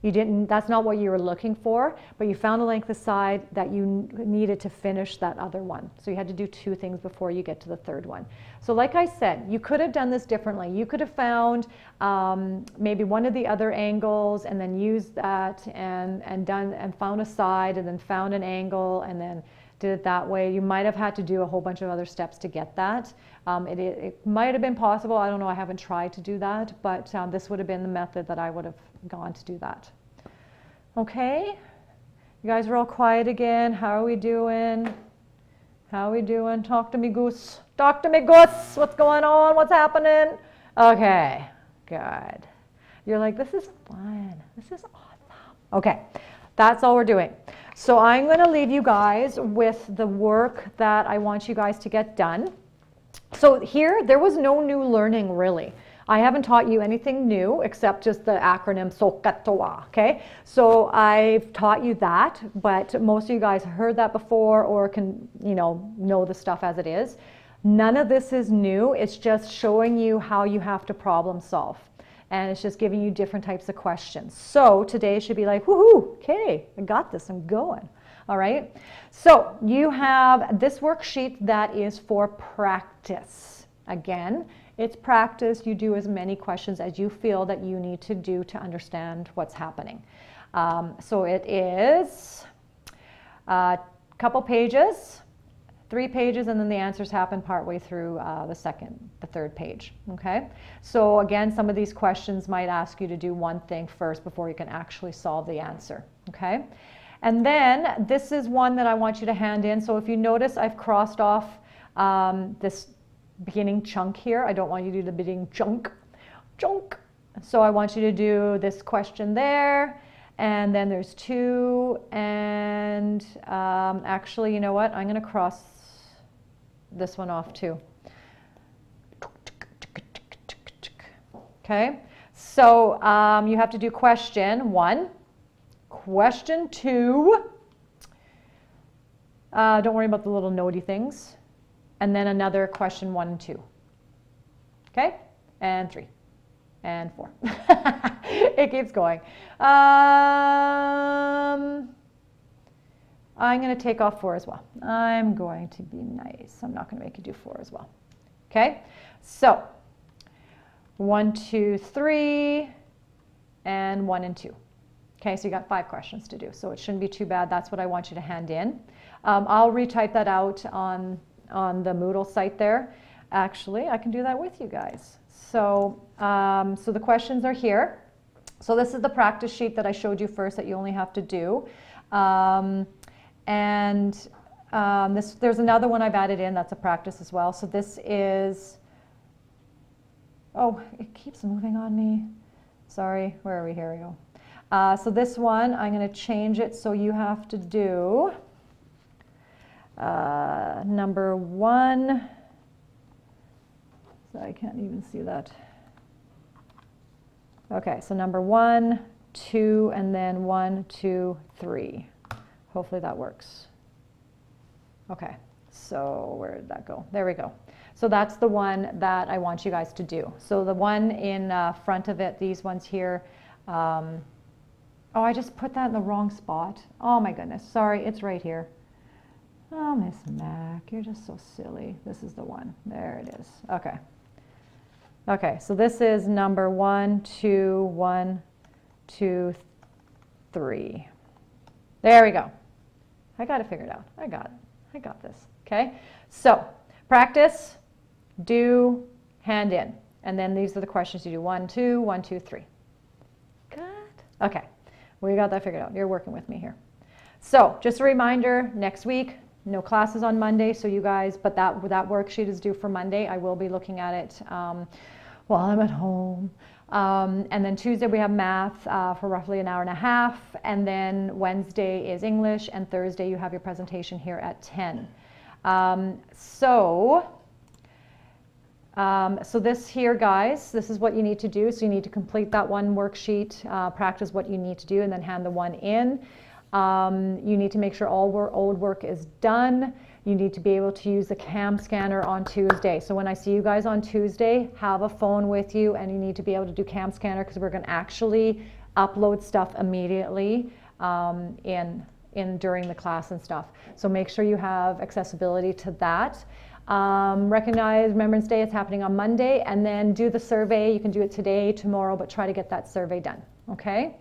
[SPEAKER 1] That's not what you were looking for, but you found a length of side that you needed to finish that other one. So you had to do 2 things before you get to the third one. So like I said, you could have done this differently. You could have found maybe one of the other angles and then used that and found a side and then found an angle and then did it that way. You might have had to do a whole bunch of other steps to get that. It might have been possible. I don't know. I haven't tried to do that, but this would have been the method that I would have gone to do that. Okay, you guys are all quiet again. How are we doing? How are we doing? Talk to me, Goose. Talk to me, Goose. What's going on? What's happening? Okay, good. You're like, this is fun. This is awesome. Okay, that's all we're doing. So I'm going to leave you guys with the work that I want you guys to get done. So here, there was no new learning really. I haven't taught you anything new except just the acronym SOHCAHTOA, okay? So I've taught you that, but most of you guys heard that before or can, know the stuff as it is. None of this is new. It's just showing you how you have to problem solve. And it's just giving you different types of questions. So today should be like, woohoo, okay, I got this, I'm going. All right, so you have this worksheet that is for practice. Again, it's practice. You do as many questions as you feel that you need to do to understand what's happening. So it is a couple pages, 3 pages, and then the answers happen partway through the third page, okay? So again, some of these questions might ask you to do one thing first before you can actually solve the answer, okay? And then this is one that I want you to hand in. So if you notice, I've crossed off this beginning chunk here. I don't want you to do the beginning chunk. So I want you to do this question there. And then there's 2. And actually, you know what? I'm going to cross this one off too. Okay. So you have to do question 1. Question 2, don't worry about the little notey things. And then another question 1 and 2. Okay? And 3. And 4. It keeps going. I'm going to take off 4 as well. I'm going to be nice. I'm not going to make you do 4 as well. Okay? So, 1, 2, 3, and 1 and 2. Okay, so you got 5 questions to do, so it shouldn't be too bad. That's what I want you to hand in. I'll retype that out on the Moodle site there. Actually, I can do that with you guys. So, so the questions are here. So this is the practice sheet that I showed you first that you only have to do. There's another one I've added in that's a practice as well. So this is, oh, it keeps moving on me. Sorry, where are we? Here we go. So this one, I'm going to change it so you have to do number 1. So I can't even see that. Okay, so number 1, 2, and then 1, 2, 3. Hopefully that works. Okay, so where did that go? There we go. So that's the one that I want you guys to do. So the one in front of it, these ones here, oh, I just put that in the wrong spot. Oh my goodness, sorry, it's right here. Oh, Miss Mac, you're just so silly. This is the one, there it is, okay. Okay, so this is number 1, 2, 1, 2, 3. There we go. I got it figured out, I got it, I got this, okay? So, practice, do, hand in. And then these are the questions you do, 1, 2, 1, 2, 3. Good, okay. We got that figured out. You're working with me here. So just a reminder, next week, no classes on Monday, so you guys, but that worksheet is due for Monday. I will be looking at it while I'm at home. And then Tuesday we have math for roughly an hour and a half, and then Wednesday is English, and Thursday you have your presentation here at 10. So this here, guys, this is what you need to do. So you need to complete that one worksheet, practice what you need to do, and then hand the one in. You need to make sure all old work is done. You need to be able to use the cam scanner on Tuesday. So when I see you guys on Tuesday, have a phone with you, and you need to be able to do cam scanner, because we're going to actually upload stuff immediately during the class and stuff. So make sure you have accessibility to that. Recognize Remembrance Day is happening on Monday, and then do the survey. You can do it today, tomorrow, but try to get that survey done. Okay?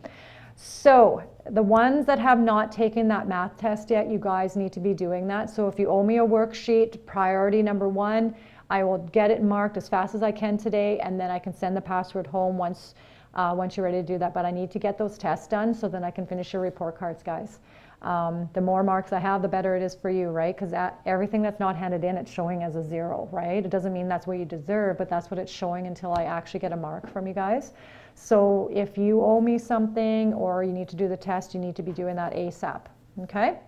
[SPEAKER 1] So the ones that have not taken that math test yet, you guys need to be doing that. So if you owe me a worksheet, priority number 1, I will get it marked as fast as I can today, and then I can send the password home once you're ready to do that. But I need to get those tests done so then I can finish your report cards, guys. The more marks I have, the better it is for you, right? Because everything that's not handed in, it's showing as a 0, right? It doesn't mean that's what you deserve, but that's what it's showing until I actually get a mark from you guys. So if you owe me something or you need to do the test, you need to be doing that ASAP, okay?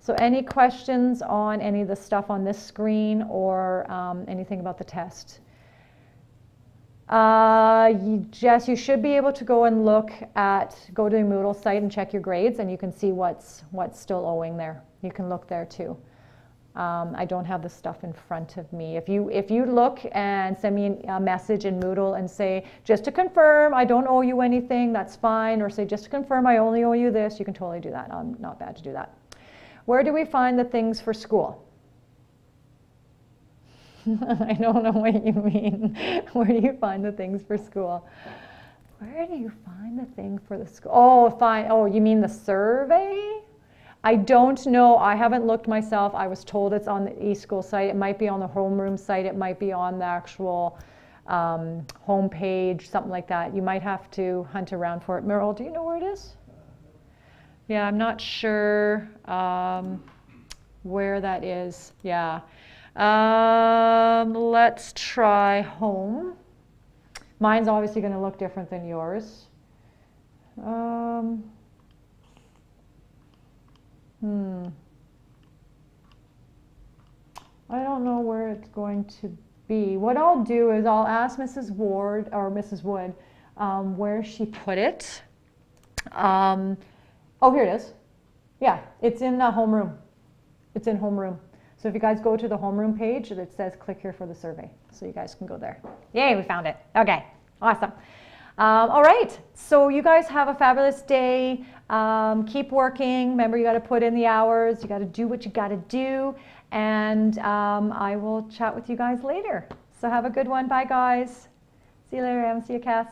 [SPEAKER 1] So any questions on any of the stuff on this screen or anything about the test? Jess, you should be able to go and go to the Moodle site and check your grades, and you can see what's still owing there. You can look there too. I don't have the stuff in front of me. If you look and send me a message in Moodle and say, just to confirm, I don't owe you anything, that's fine. Or say, just to confirm, I only owe you this, you can totally do that. I'm not bad to do that. Where do we find the things for school? I don't know what you mean. Where do you find the things for school? Where do you find the thing for the school? Oh, fine. Oh, you mean the survey? I don't know. I haven't looked myself. I was told it's on the eSchool site. It might be on the homeroom site. It might be on the actual home page, something like that. You might have to hunt around for it. Merle, do you know where it is? Yeah, I'm not sure where that is. Yeah. Let's try home. Mine's obviously going to look different than yours. I don't know where it's going to be. What I'll do is I'll ask Mrs. Ward or Mrs. Wood where she put it. Oh, here it is. Yeah, it's in the homeroom. It's in homeroom. So if you guys go to the homeroom page, it says click here for the survey. So you guys can go there. Yay, we found it. Okay, awesome. All right, so you guys have a fabulous day. Keep working. Remember, you got to put in the hours. You got to do what you got to do. And I will chat with you guys later. So have a good one. Bye, guys. See you later, Em. See you, Cass.